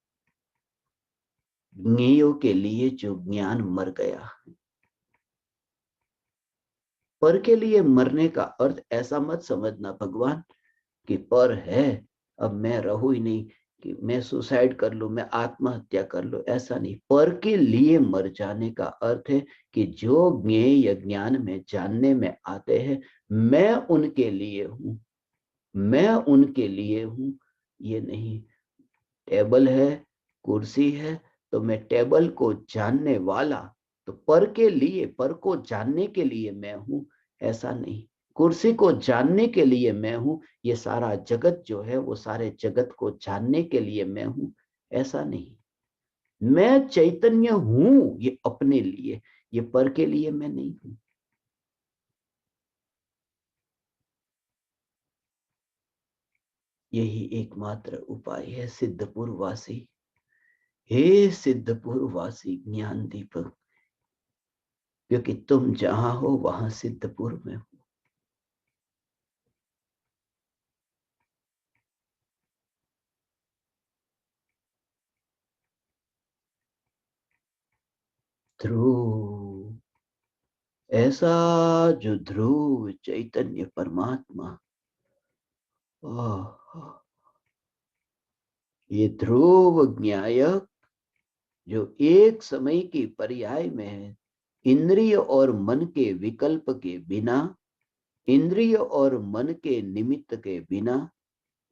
ज्ञेयों के लिए जो ज्ञान मर गया, पर के लिए मरने का अर्थ ऐसा मत समझना भगवान कि पर है, अब मैं रहूं ही नहीं, कि मैं सुसाइड कर लूं, मैं आत्महत्या कर लूं, ऐसा नहीं। पर के लिए मर जाने का अर्थ है कि जो ज्ञेय या ज्ञान में जानने में आते हैं, मैं उनके लिए हूं, मैं उनके लिए हूं। ये नहीं, टेबल है, कुर्सी है, तो मैं टेबल को जानने वाला, तो पर के लिए, पर को जानने के लिए मैं हूं, ऐसा नहीं। कुर्सी को जानने के लिए मैं हूं, ये सारा जगत जो है वो सारे जगत को जानने के लिए मैं हूं, ऐसा नहीं। मैं चैतन्य हूं, ये अपने लिए, ये पर के लिए मैं नहीं हूं। यही एकमात्र उपाय है सिद्धपुर वासी। हे सिद्धपुर वासी ज्ञान दीपक, क्योंकि तुम जहां हो वहां सिद्धपुर में हो। ध्रुव, ऐसा जो ध्रुव चैतन्य परमात्मा, ये ध्रुव ज्ञायक जो एक समय की पर्याय में है, इंद्रिय और मन के विकल्प के बिना, इंद्रिय और मन के निमित्त के बिना,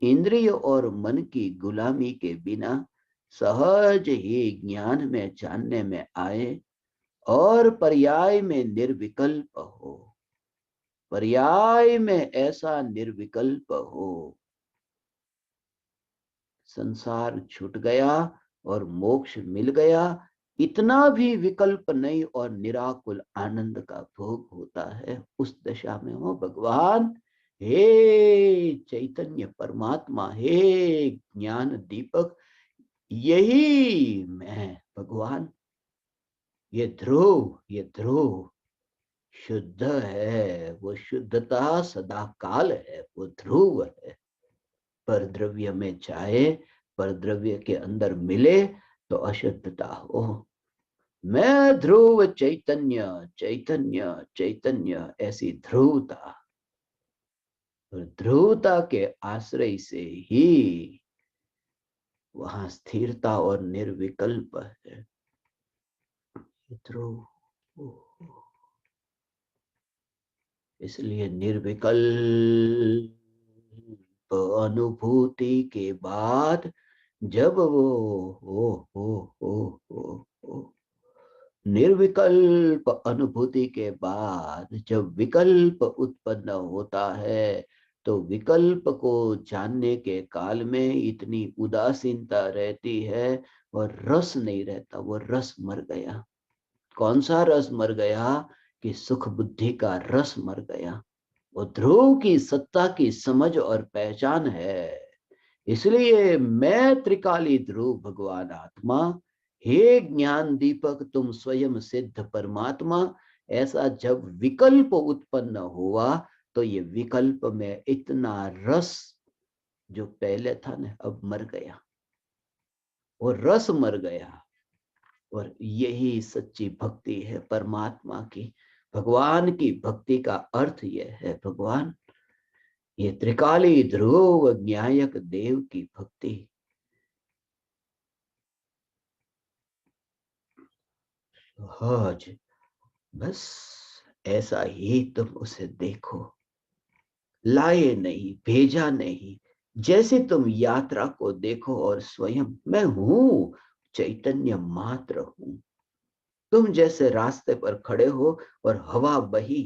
इंद्रिय और मन की गुलामी के बिना सहज ही ज्ञान में जानने में आए और पर्याय में निर्विकल्प हो, पर्याय में ऐसा निर्विकल्प हो, संसार छूट गया और मोक्ष मिल गया, इतना भी विकल्प नहीं और निराकुल आनंद का भोग होता है। उस दशा में हो भगवान, हे चैतन्य परमात्मा, हे ज्ञान दीपक, यही मैं भगवान। ये ध्रुव शुद्ध है, वो शुद्धता सदा काल है, वो ध्रुव है। पर द्रव्य में चाहे पर द्रव्य के अंदर मिले तो अशुद्धता हो। मैं ध्रुव चैतन्य, चैतन्य चैतन्य, ऐसी ध्रुवता, और ध्रुवता के आश्रय से ही वहां स्थिरता और निर्विकल्प है। ध्रुव, इसलिए निर्विकल्प अनुभूति के बाद जब वो हो निर्विकल्प अनुभूति के बाद जब विकल्प उत्पन्न होता है, तो विकल्प को जानने के काल में इतनी उदासीनता रहती है और रस नहीं रहता। वो रस मर गया। कौन सा रस मर गया? कि सुख बुद्धि का रस मर गया। वो ध्रुव की सत्ता की समझ और पहचान है। इसलिए मैं त्रिकाली ध्रुव भगवान आत्मा, हे ज्ञान दीपक तुम स्वयं सिद्ध परमात्मा। ऐसा जब विकल्प उत्पन्न हुआ तो ये विकल्प में इतना रस जो पहले था ना, अब मर गया। वो रस मर गया। और यही सच्ची भक्ति है परमात्मा की। भगवान की भक्ति का अर्थ यह है, भगवान ये त्रिकाली ध्रुव ज्ञायक देव की भक्ति। सहज, बस ऐसा ही तुम उसे देखो। लाए नहीं, भेजा नहीं, जैसे तुम यात्रा को देखो और स्वयं मैं हूं, चैतन्य मात्र हूं। तुम जैसे रास्ते पर खड़े हो और हवा बही,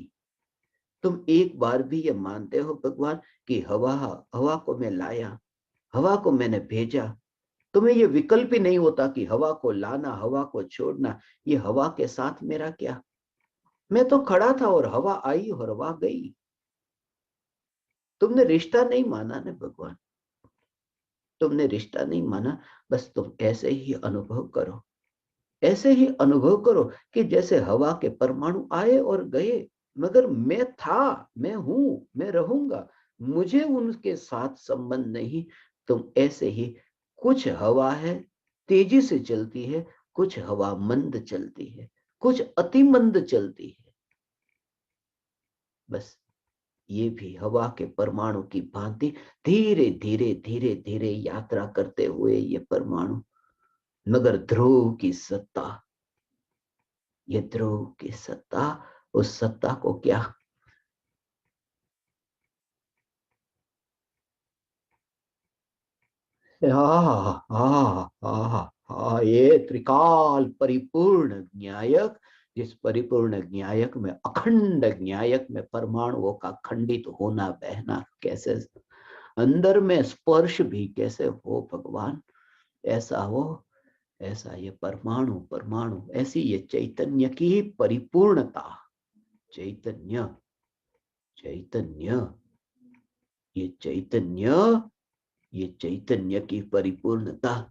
तुम एक बार भी ये मानते हो भगवान कि हवा हवा को मैं लाया, हवा को मैंने भेजा? तुम्हें ये विकल्प ही नहीं होता कि हवा को लाना, हवा को छोड़ना। ये हवा के साथ मेरा क्या? मैं तो खड़ा था और हवा आई और हवा गई। तुमने रिश्ता नहीं माना ना भगवान, तुमने रिश्ता नहीं माना। बस तुम ऐसे ही अनुभव करो, ऐसे ही अनुभव करो कि जैसे हवा के परमाणु आए और गए, मगर मैं था, मैं हूं, मैं रहूंगा, मुझे उनके साथ संबंध नहीं। तुम ऐसे ही, कुछ हवा है तेजी से चलती है, कुछ हवा मंद चलती है, कुछ अति मंद चलती है। बस ये भी हवा के परमाणु की भांति धीरे धीरे धीरे धीरे यात्रा करते हुए ये परमाणु, मगर ध्रुव की सत्ता, ये ध्रुव की सत्ता, उस सत्ता को क्या? ये त्रिकाल परिपूर्ण ज्ञायक, जिस परिपूर्ण ज्ञायक में, अखंड ज्ञायक में परमाणुओं का खंडित होना बहना कैसे, अंदर में स्पर्श भी कैसे हो भगवान, ऐसा हो। ऐसा ये परमाणु परमाणु, ऐसी ये चैतन्य की परिपूर्णता। चैतन्य, चैतन्य, ये चैतन्य, ये चैतन्य की परिपूर्णता,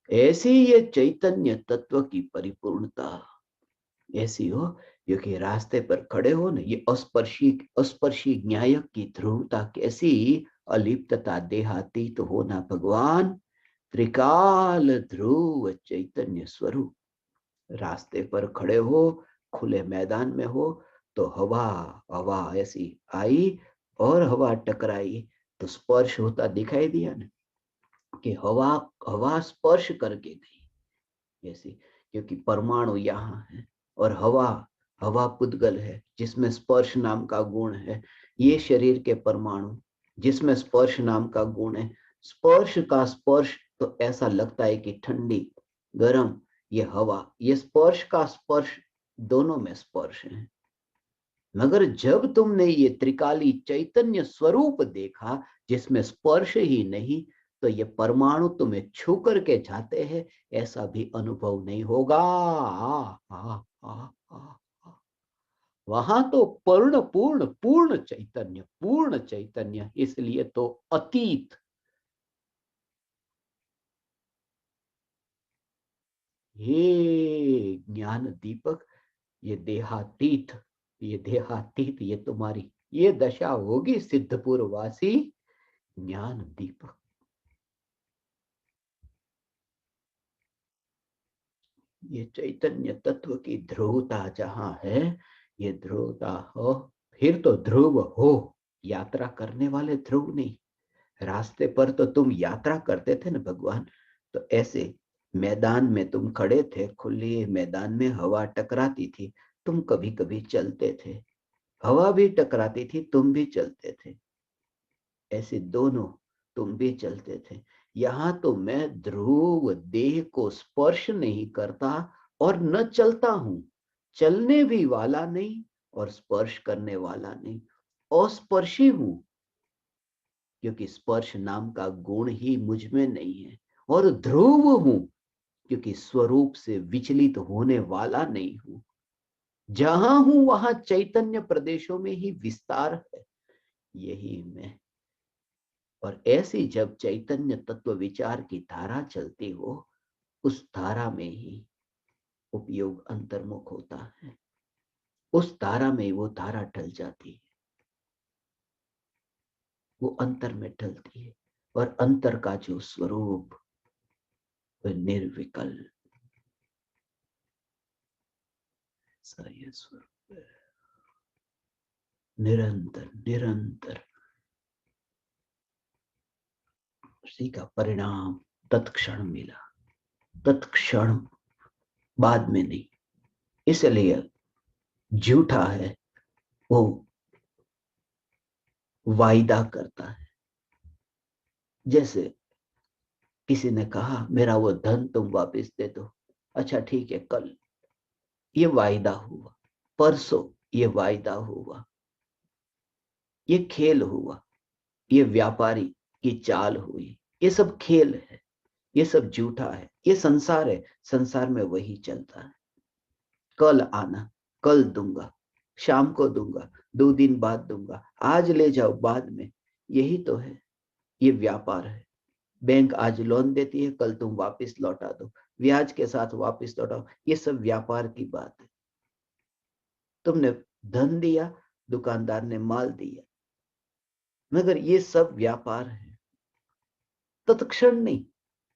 ऐसी ये चैतन्य तत्व की परिपूर्णता ऐसी हो, क्योंकि रास्ते पर खड़े हो ना, ये अस्पर्शी अस्पर्शी न्यायक की ध्रुवता कैसी, अलिप्तता, देहातीत होना भगवान, त्रिकाल ध्रुव चैतन्य स्वरूप। रास्ते पर खड़े हो, खुले मैदान में हो, तो हवा, हवा ऐसी आई और हवा टकराई तो स्पर्श होता दिखाई दिया ना, कि हवा, हवा स्पर्श करके गई ऐसी, क्योंकि परमाणु यहाँ है और हवा, हवा पुद्गल है जिसमें स्पर्श नाम का गुण है। ये शरीर के परमाणु जिसमें स्पर्श नाम का गुण है, स्पर्श का स्पर्श तो ऐसा लगता है कि ठंडी गर्म, ये हवा, ये स्पर्श का स्पर्श, दोनों में स्पर्श है। मगर जब तुमने ये त्रिकाली चैतन्य स्वरूप देखा जिसमें स्पर्श ही नहीं, तो ये परमाणु तुम्हें छू करके जाते हैं, ऐसा भी अनुभव नहीं होगा। आ, आ, आ, आ, आ। वहां तो पूर्ण पूर्ण पूर्ण चैतन्य, इसलिए तो अतीत। हे ज्ञान दीपक, ये देहातीत, ये तुम्हारी ये दशा होगी सिद्धपुर वासी ज्ञान दीपक। ये चैतन्य तत्व की ध्रुवता जहां है, ये ध्रुवता हो, फिर तो ध्रुव हो। यात्रा करने वाले ध्रुव नहीं। रास्ते पर तो तुम यात्रा करते थे ना भगवान, तो ऐसे मैदान में तुम खड़े थे, खुले मैदान में हवा टकराती थी, तुम कभी कभी चलते थे, हवा भी टकराती थी, तुम भी चलते थे, ऐसे दोनों तुम भी चलते थे। यहां तो मैं ध्रुव देह को स्पर्श नहीं करता और न चलता हूं, चलने भी वाला नहीं और स्पर्श करने वाला नहीं, अस्पर्शी हूं, क्योंकि स्पर्श नाम का गुण ही मुझ में नहीं है। और ध्रुव हूं, क्योंकि स्वरूप से विचलित होने वाला नहीं हूं। जहां हूं वहां चैतन्य प्रदेशों में ही विस्तार है, यही मैं। और ऐसी जब चैतन्य तत्व विचार की धारा चलती हो, उस धारा में ही उपयोग अंतर्मुख होता है, उस धारा में वो धारा ढल जाती है, वो अंतर में ढलती है। और अंतर का जो स्वरूप, वह निर्विकल्प सही स्वरूप है, निरंतर निरंतर। उसी का परिणाम तत्क्षण मिला, तत्क्षण, बाद में नहीं। इसलिए झूठा है वो वायदा करता है। जैसे किसी ने कहा मेरा वो धन तुम वापस दे दो, अच्छा ठीक है कल, ये वायदा हुआ। परसों ये वायदा हुआ, ये खेल हुआ, ये व्यापारी की चाल हुई, ये सब खेल है, ये सब झूठा है, ये संसार है, संसार में वही चलता है। कल आना, कल दूंगा, शाम को दूंगा, 2 दिन बाद दूंगा, आज ले जाओ बाद में, यही तो है। ये व्यापार है। बैंक आज लोन देती है, कल तुम वापस लौटा दो, ब्याज के साथ वापस लौटाओ, ये सब व्यापार की बात है। तुमने धन दिया, दुकानदार ने माल दिया, मगर ये सब व्यापार है, तत्क्षण नहीं।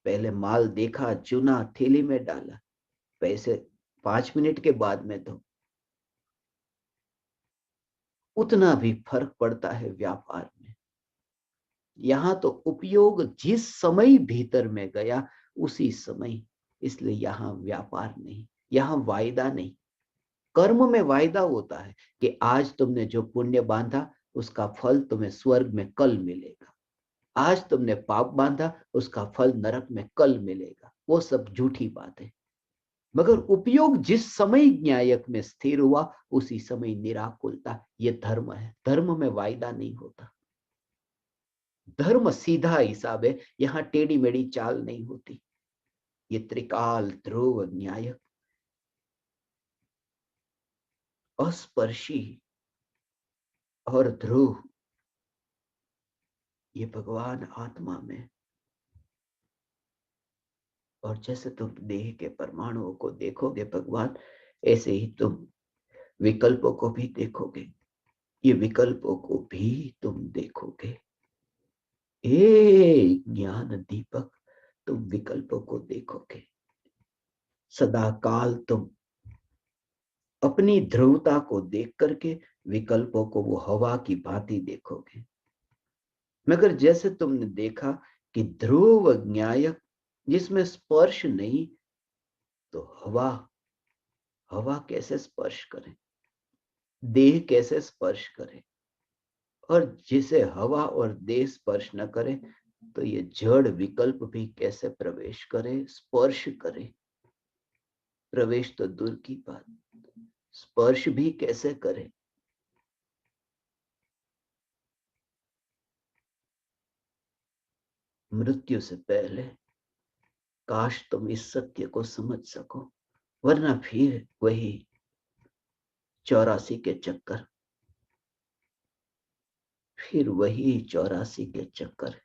पहले माल देखा, चुना, थैली में डाला, पैसे 5 मिनट के बाद में दो, उतना भी फर्क पड़ता है व्यापार में। यहां तो उपयोग जिस समय भीतर में गया उसी समय, इसलिए यहां व्यापार नहीं, यहां वायदा नहीं। कर्म में वायदा होता है कि आज तुमने जो पुण्य बांधा उसका फल तुम्हें स्वर्ग में कल मिलेगा, आज तुमने पाप बांधा उसका फल नरक में कल मिलेगा, वो सब झूठी बात है। मगर उपयोग जिस समय न्यायक में स्थिर हुआ उसी समय निराकुलता, ये धर्म है। धर्म में वायदा नहीं होता, धर्म सीधा हिसाब है, यहां टेढ़ी मेढ़ी चाल नहीं होती। ये त्रिकाल ध्रुव न्यायक अस्पर्शी और ध्रुव, ये भगवान आत्मा में। और जैसे तुम देह के परमाणुओं को देखोगे भगवान, ऐसे ही तुम विकल्पों को भी देखोगे, ये विकल्पों को भी तुम देखोगे। ए ज्ञान दीपक, तुम विकल्पों को देखोगे सदा काल। तुम अपनी ध्रुवता को देख करके विकल्पों को वो हवा की भांति देखोगे। मगर जैसे तुमने देखा कि ध्रुव न्यायक जिसमें स्पर्श नहीं, तो हवा, हवा कैसे स्पर्श करे, देह कैसे स्पर्श करे। और जिसे हवा और देह स्पर्श न करे, तो ये जड़ विकल्प भी कैसे प्रवेश करे, स्पर्श करे। प्रवेश तो दूर की बात, स्पर्श भी कैसे करे। मृत्यु से पहले काश तुम इस सत्य को समझ सको, वरना फिर वही 84 के चक्कर, फिर वही 84 के चक्कर।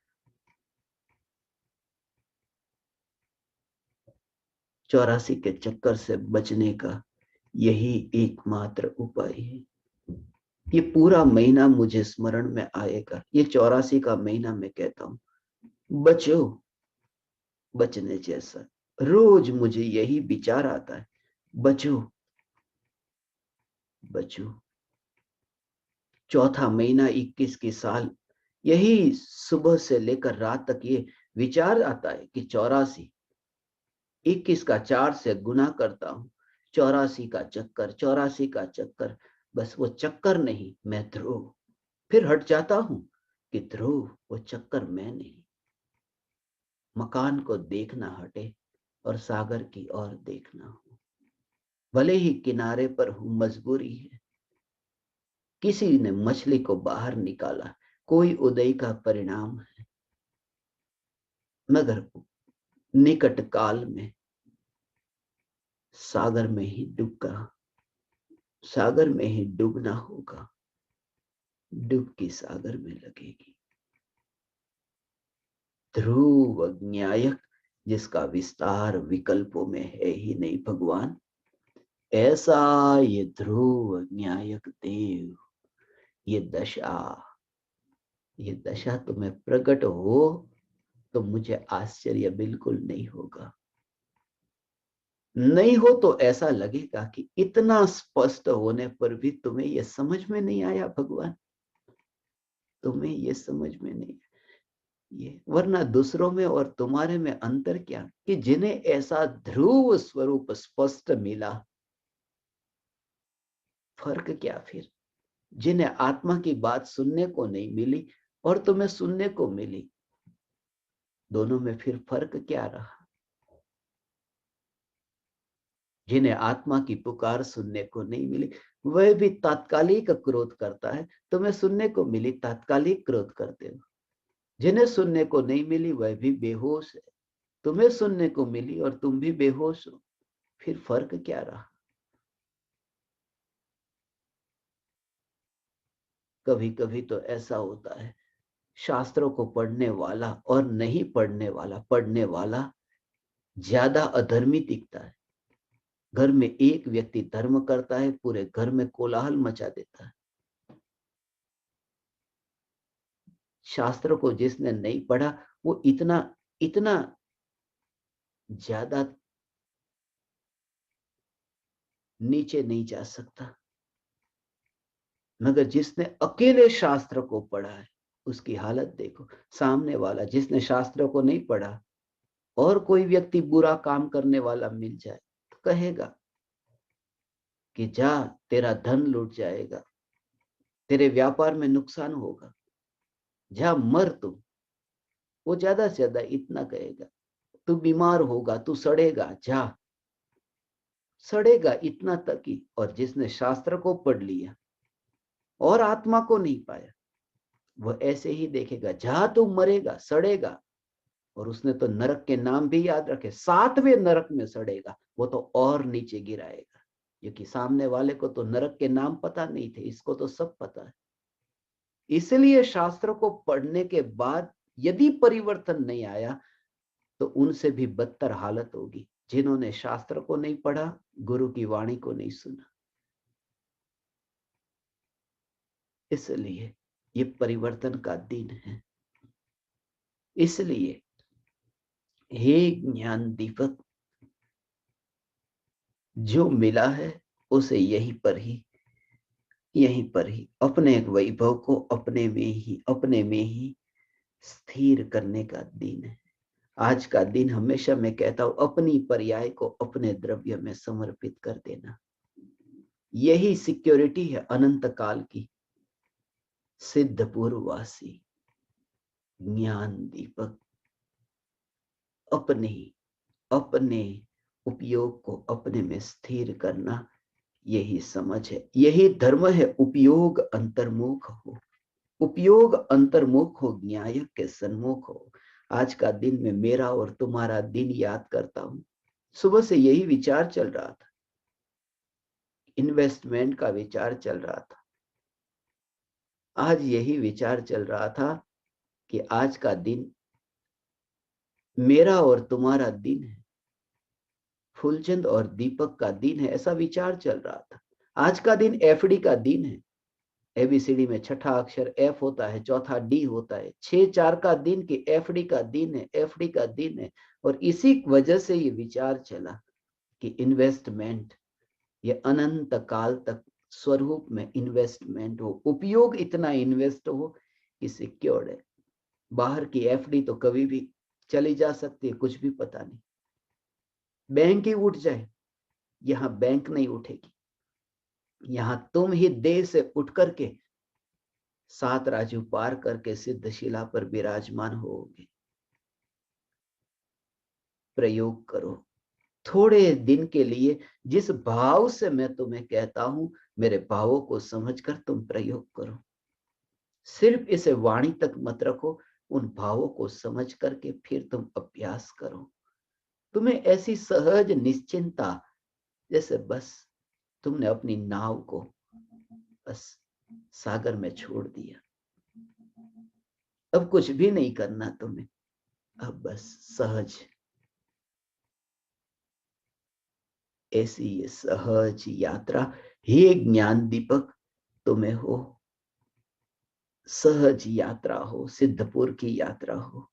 84 के चक्कर से बचने का यही एकमात्र उपाय है। ये पूरा महीना मुझे स्मरण में आएगा, ये 84 का महीना मैं कहता हूं, बचो, बचने जैसा। रोज मुझे यही विचार आता है, बचो, बचो। चौथा महीना 21 की साल, यही सुबह से लेकर रात तक ये विचार आता है कि 84, 21 का 4 से गुना करता हूं, 84 का चक्कर, 84 का चक्कर। बस वो चक्कर नहीं, मैं ध्रुव। फिर हट जाता हूं कि ध्रुव वो चक्कर मैं नहीं। मकान को देखना हटे और सागर की ओर देखना हो। भले ही किनारे पर हूं, मजबूरी है। किसी ने मछली को बाहर निकाला, कोई उदय का परिणाम है, मगर निकट काल में सागर में ही डूबना, सागर में ही डूबना होगा। डुबकी सागर में लगेगी। ध्रुव न्यायक, जिसका विस्तार विकल्पों में है ही नहीं भगवान, ऐसा ये ध्रुव न्यायक देव, ये दशा तुम्हें प्रकट हो तो मुझे आश्चर्य बिल्कुल नहीं होगा। नहीं हो तो ऐसा लगेगा कि इतना स्पष्ट होने पर भी तुम्हें यह समझ में नहीं आया भगवान, तुम्हें यह समझ में नहीं, ये वरना दूसरों में और तुम्हारे में अंतर क्या कि जिन्हें ऐसा ध्रुव स्वरूप स्पष्ट मिला, फर्क क्या फिर? जिन्हें आत्मा की बात सुनने को नहीं मिली और तुम्हें सुनने को मिली, दोनों में फिर फर्क क्या रहा? जिन्हें आत्मा की पुकार सुनने को नहीं मिली, वह भी तात्कालिक क्रोध करता है, तुम्हें सुनने को मिली तात्कालिक क्रोध करते हो। जिन्हें सुनने को नहीं मिली वह भी बेहोश है, तुम्हें सुनने को मिली और तुम भी बेहोश हो, फिर फर्क क्या रहा? कभी कभी तो ऐसा होता है, शास्त्रों को पढ़ने वाला और नहीं पढ़ने वाला, पढ़ने वाला ज्यादा अधर्मी दिखता है। घर में एक व्यक्ति धर्म करता है, पूरे घर में कोलाहल मचा देता है। शास्त्र को जिसने नहीं पढ़ा वो इतना इतना ज्यादा नीचे नहीं जा सकता, मगर जिसने अकेले शास्त्र को पढ़ा है उसकी हालत देखो। सामने वाला जिसने शास्त्र को नहीं पढ़ा और कोई व्यक्ति बुरा काम करने वाला मिल जाए तो कहेगा कि जा, तेरा धन लूट जाएगा, तेरे व्यापार में नुकसान होगा, जा मर तू। वो ज्यादा से ज्यादा इतना कहेगा, तू बीमार होगा, तू सड़ेगा, जा, सड़ेगा, इतना तक ही। और जिसने शास्त्र को पढ़ लिया और आत्मा को नहीं पाया, वह ऐसे ही देखेगा, जा तू मरेगा, सड़ेगा। और उसने तो नरक के नाम भी याद रखे, 7वें नरक में सड़ेगा, वो तो और नीचे गिराएगा। क्योंकि सामने वाले को तो नरक के नाम पता नहीं थे, इसको तो सब पता है। इसलिए शास्त्र को पढ़ने के बाद यदि परिवर्तन नहीं आया तो उनसे भी बदतर हालत होगी, जिन्होंने शास्त्र को नहीं पढ़ा, गुरु की वाणी को नहीं सुना। इसलिए ये परिवर्तन का दिन है। इसलिए हे ज्ञान दीपक, जो मिला है उसे यहीं पर ही अपने एक वैभव को अपने में ही स्थिर करने का दिन है। आज का दिन हमेशा मैं कहता हूं, अपनी पर्याय को अपने द्रव्य में समर्पित कर देना। यही सिक्योरिटी है अनंत काल की। सिद्धपुरवासी ज्ञान दीपक, अपने उपयोग को अपने में स्थिर करना, यही समझ है, यही धर्म है। उपयोग अंतर्मुख हो, उपयोग अंतर्मुख हो, न्याय के सन्मुख हो। आज का दिन में मेरा और तुम्हारा दिन याद करता हूं। सुबह से यही विचार चल रहा था, इन्वेस्टमेंट का विचार चल रहा था। आज यही विचार चल रहा था कि आज का दिन मेरा और तुम्हारा दिन है, फूलचंद और दीपक का दिन है, ऐसा विचार चल रहा था। आज का दिन एफडी का दिन है। एबीसीडी में छठा अक्षर एफ होता है, चौथा डी होता है। 6-4 का दिन कि एफडी का दिन है, एफडी का दिन है। और इसी वजह से ये विचार चला कि इन्वेस्टमेंट ये अनंत काल तक स्वरूप में इन्वेस्टमेंट हो, उपयोग इतना इन्वेस्ट हो कि सिक्योर्ड है। बाहर की एफडी तो कभी भी चली जा सकती है, कुछ भी पता नहीं। बैंक ही उठ जाए, यहां बैंक नहीं उठेगी। यहां तुम ही देह से उठ करके 7 राजू पार करके सिद्धशिला पर विराजमान होगे। प्रयोग करो थोड़े दिन के लिए। जिस भाव से मैं तुम्हें कहता हूं, मेरे भावों को समझकर तुम प्रयोग करो। सिर्फ इसे वाणी तक मत रखो, उन भावों को समझ करके फिर तुम अभ्यास करो। तुम्हें ऐसी सहज निश्चिंता, जैसे बस तुमने अपनी नाव को बस सागर में छोड़ दिया। अब कुछ भी नहीं करना तुम्हें, अब बस सहज। ऐसी ये सहज यात्रा हे ज्ञान दीपक तुम्हें हो, सहज यात्रा हो, सिद्धपुर की यात्रा हो।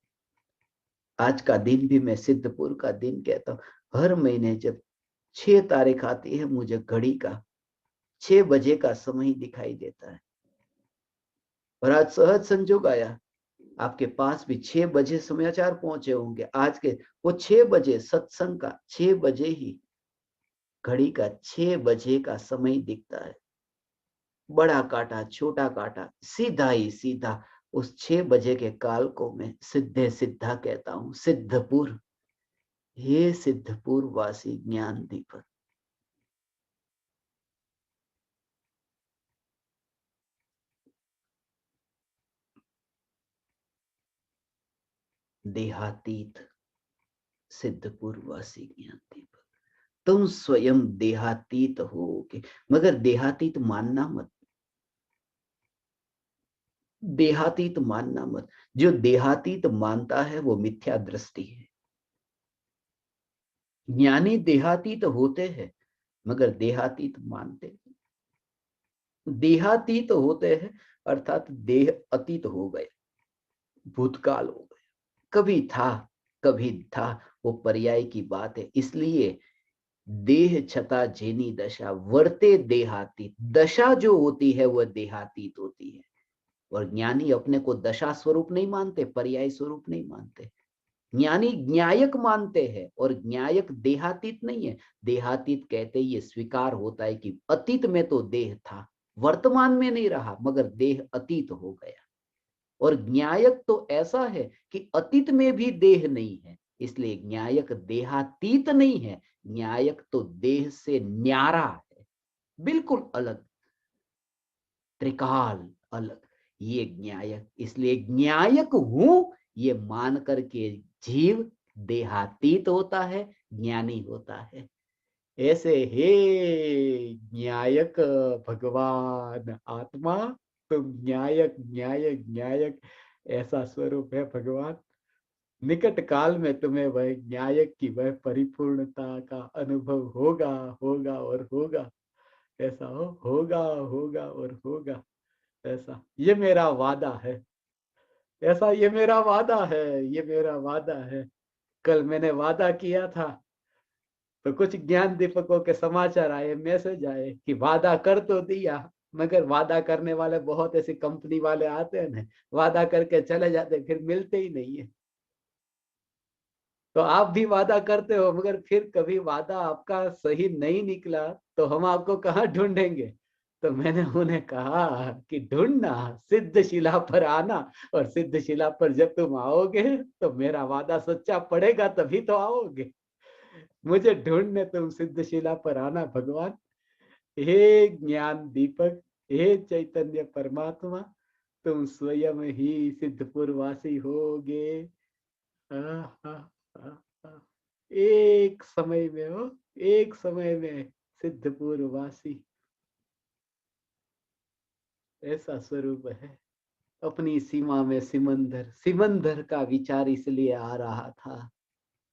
आज का दिन भी मैं सिद्धपुर का दिन कहता हूं। हर महीने जब 6 तारीख आती है, मुझे घड़ी का 6 बजे का समय दिखाई देता है। और आज सहज संजोग आया, आपके पास भी 6 बजे समाचार पहुंचे होंगे। आज के वो 6 बजे सत्संग का 6 बजे ही घड़ी का 6 बजे का समय दिखता है। बड़ा काटा छोटा काटा सीधा ही सीधा उस 6 बजे के काल को मैं सिद्धे सिद्धा कहता हूं। सिद्धपुर, हे सिद्धपुर वासी ज्ञान दीपक। देहातीत सिद्धपुर वासी ज्ञान दीपक, तुम स्वयं देहातीत होगे, मगर देहातीत मानना मत। देहातीत मानना मत। जो देहातीत मानता है वो मिथ्या दृष्टि है। ज्ञानी देहातीत होते हैं, मगर देहातीत मानते हैं। देहातीत होते हैं अर्थात देह अतीत हो गए, भूतकाल हो गए। कभी था, कभी था, वो पर्याय की बात है। इसलिए देह छता जेनी दशा वर्ते देहातीत। दशा जो होती है वह देहातीत होती है। और ज्ञानी अपने को दशा स्वरूप नहीं मानते, पर्याय स्वरूप नहीं मानते। ज्ञानी न्यायक मानते हैं, और न्यायक देहातीत नहीं है। देहातीत कहते ये स्वीकार होता है कि अतीत में तो देह था, वर्तमान में नहीं रहा, मगर देह अतीत हो गया। और न्यायक तो ऐसा है कि अतीत में भी देह नहीं है। इसलिए न्यायक देहातीत नहीं है, न्यायक तो देह से न्यारा है, बिल्कुल अलग, त्रिकाल अलग। ये न्यायक, इसलिए न्यायक हूं ये मान करके जीव देहातीत होता है, ज्ञानी होता है। ऐसे हे न्यायक भगवान आत्मा, तुम न्यायक न्यायक न्यायक, ऐसा स्वरूप है भगवान। निकट काल में तुम्हें वह न्यायक की वह परिपूर्णता का अनुभव होगा, होगा और होगा। ऐसा होगा, होगा और होगा। ऐसा ये मेरा वादा है। ऐसा ये मेरा वादा है, ये मेरा वादा है। कल मैंने वादा किया था, तो कुछ ज्ञान दीपकों के समाचार आए, मैसेज आए कि वादा कर तो दिया, मगर वादा करने वाले बहुत ऐसी कंपनी वाले आते हैं ना, वादा करके चले जाते फिर मिलते ही नहीं है। तो आप भी वादा करते हो, मगर फिर कभी वादा आपका सही नहीं निकला तो हम आपको कहाँ ढूंढेंगे। तो मैंने उन्हें कहा कि ढूंढना, सिद्धशिला पर आना, और सिद्धशिला पर जब तुम आओगे तो मेरा वादा सच्चा पड़ेगा, तभी तो आओगे। मुझे ढूंढने तुम सिद्धशिला पर आना भगवान। हे ज्ञान दीपक, हे चैतन्य परमात्मा, तुम स्वयं ही सिद्धपुर वासी होगे। हाँ, हाँ, हाँ, हाँ। एक समय में हो, एक समय में सिद्धपुर वासी। ऐसा स्वरूप है। अपनी सीमा में सिमंदर, सिमंदर का विचार इसलिए आ रहा था,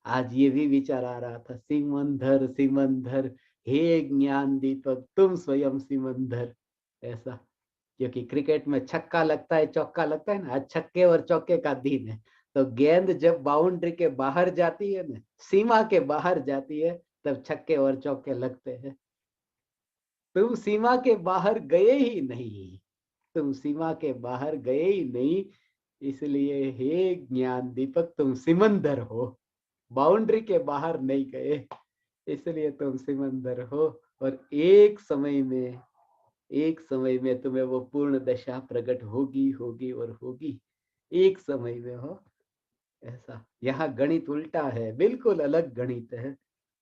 आज ये भी विचार आ रहा था, सिमंदर सिमंदर, हे ज्ञान दीपक तुम स्वयं सिमंदर। ऐसा, क्योंकि क्रिकेट में छक्का लगता है चौका लगता है ना, आज छक्के और चौके का दिन है। तो गेंद जब बाउंड्री के बाहर जाती है ना, सीमा के बाहर जाती है, तब छक्के और चौके लगते हैं। तुम सीमा के बाहर गए ही नहीं, तुम सीमा के बाहर गए ही नहीं, इसलिए हे ज्ञान दीपक तुम सिमंदर हो, बाउंड्री के बाहर नहीं गए, इसलिए तुम सिमंदर हो। और एक समय में तुम्हें वो पूर्ण दशा प्रकट होगी होगी और होगी, एक समय में हो। ऐसा, यहाँ गणित उल्टा है, बिल्कुल अलग गणित है।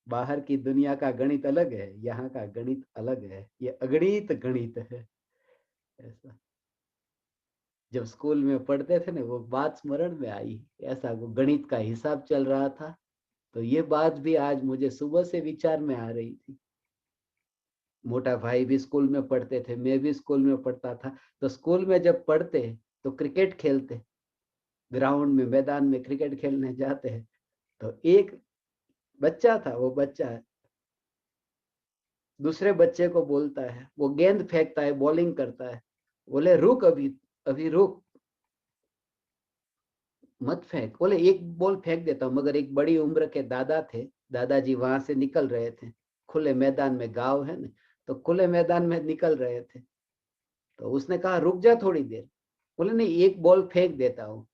बाहर की दुनिया का गणित अलग है, यहाँ का गणित अलग है, ये अगणित गणित है। ऐसा, जब स्कूल में पढ़ते थे ना, वो बात स्मरण में आई। ऐसा, वो गणित का हिसाब चल रहा था, तो ये बात भी आज मुझे सुबह से विचार में आ रही थी। मोटा भाई भी स्कूल में पढ़ते थे, मैं भी स्कूल में पढ़ता था। तो स्कूल में जब पढ़ते तो क्रिकेट खेलते, ग्राउंड में मैदान में क्रिकेट खेलने जाते हैं। तो एक बच्चा था, वो बच्चा दूसरे बच्चे को बोलता है, वो गेंद फेंकता है, बॉलिंग करता है, बोले रुक अभी, अभी रुक, मत फेंक। बोले एक बॉल फेंक देता हूँ। मगर एक बड़ी उम्र के दादा थे, दादाजी वहां से निकल रहे थे, खुले मैदान में, गांव है ना, तो खुले मैदान में निकल रहे थे। तो उसने कहा रुक जा थोड़ी देर। बोले नहीं, एक बॉल फेंक देता हूँ,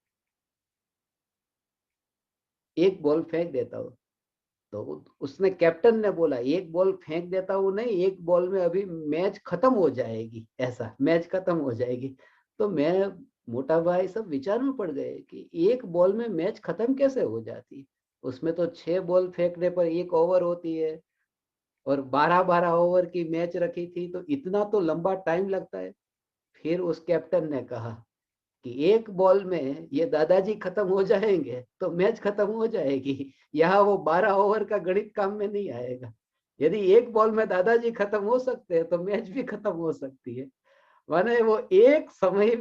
एक बॉल फेंक देता हूँ। तो उसने, कैप्टन ने बोला एक बॉल फेंक देता हूँ नहीं, एक बॉल में अभी मैच खत्म हो जाएगी, ऐसा मैच खत्म हो जाएगी। तो मैं, मोटा भाई सब विचार में पड़ गए कि एक बॉल में मैच खत्म कैसे हो जाती, उसमें तो 6 बॉल फेंकने पर 1 ओवर होती है, और 12-12 ओवर की मैच रखी थी, तो इतना तो लंबा टाइम लगता है। फिर उस कैप्टन ने कहा कि एक बॉल में ये दादाजी खत्म हो जाएंगे तो मैच खत्म हो जाएगी, यहाँ वो 12 ओवर का गणित काम में नहीं आएगा। यदि एक बॉल में दादाजी खत्म हो सकते हैं तो मैच भी खत्म हो सकती है। माने वो एक समय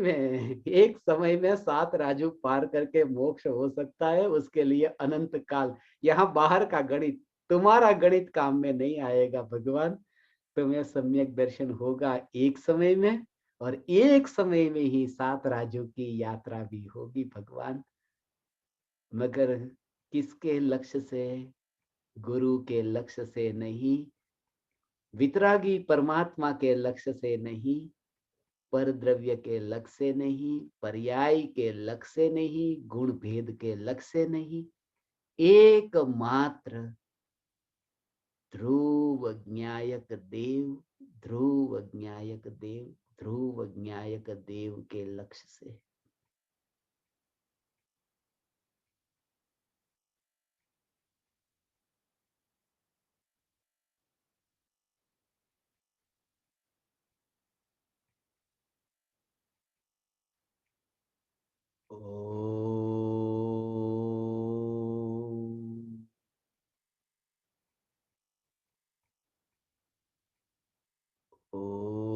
में 7 राजू पार करके मोक्ष हो सकता है, उसके लिए अनंत काल, यहाँ बाहर का गणित, तुम्हारा गणित काम में नहीं आएगा भगवान। तुम्हें सम्यक दर्शन होगा एक समय में, और एक समय में ही 7 राजों की यात्रा भी होगी भगवान। मगर किसके लक्ष्य से? गुरु के लक्ष्य से नहीं, वितरागी परमात्मा के लक्ष्य से नहीं, पर द्रव्य के लक्ष्य से नहीं, पर्याय के लक्ष्य से नहीं, गुण भेद के लक्ष्य से नहीं, एकमात्र ध्रुव ज्ञायक देव, ध्रुव ज्ञायक देव, ध्रुव ज्ञायक देव के लक्ष्य से। ओम। ओम।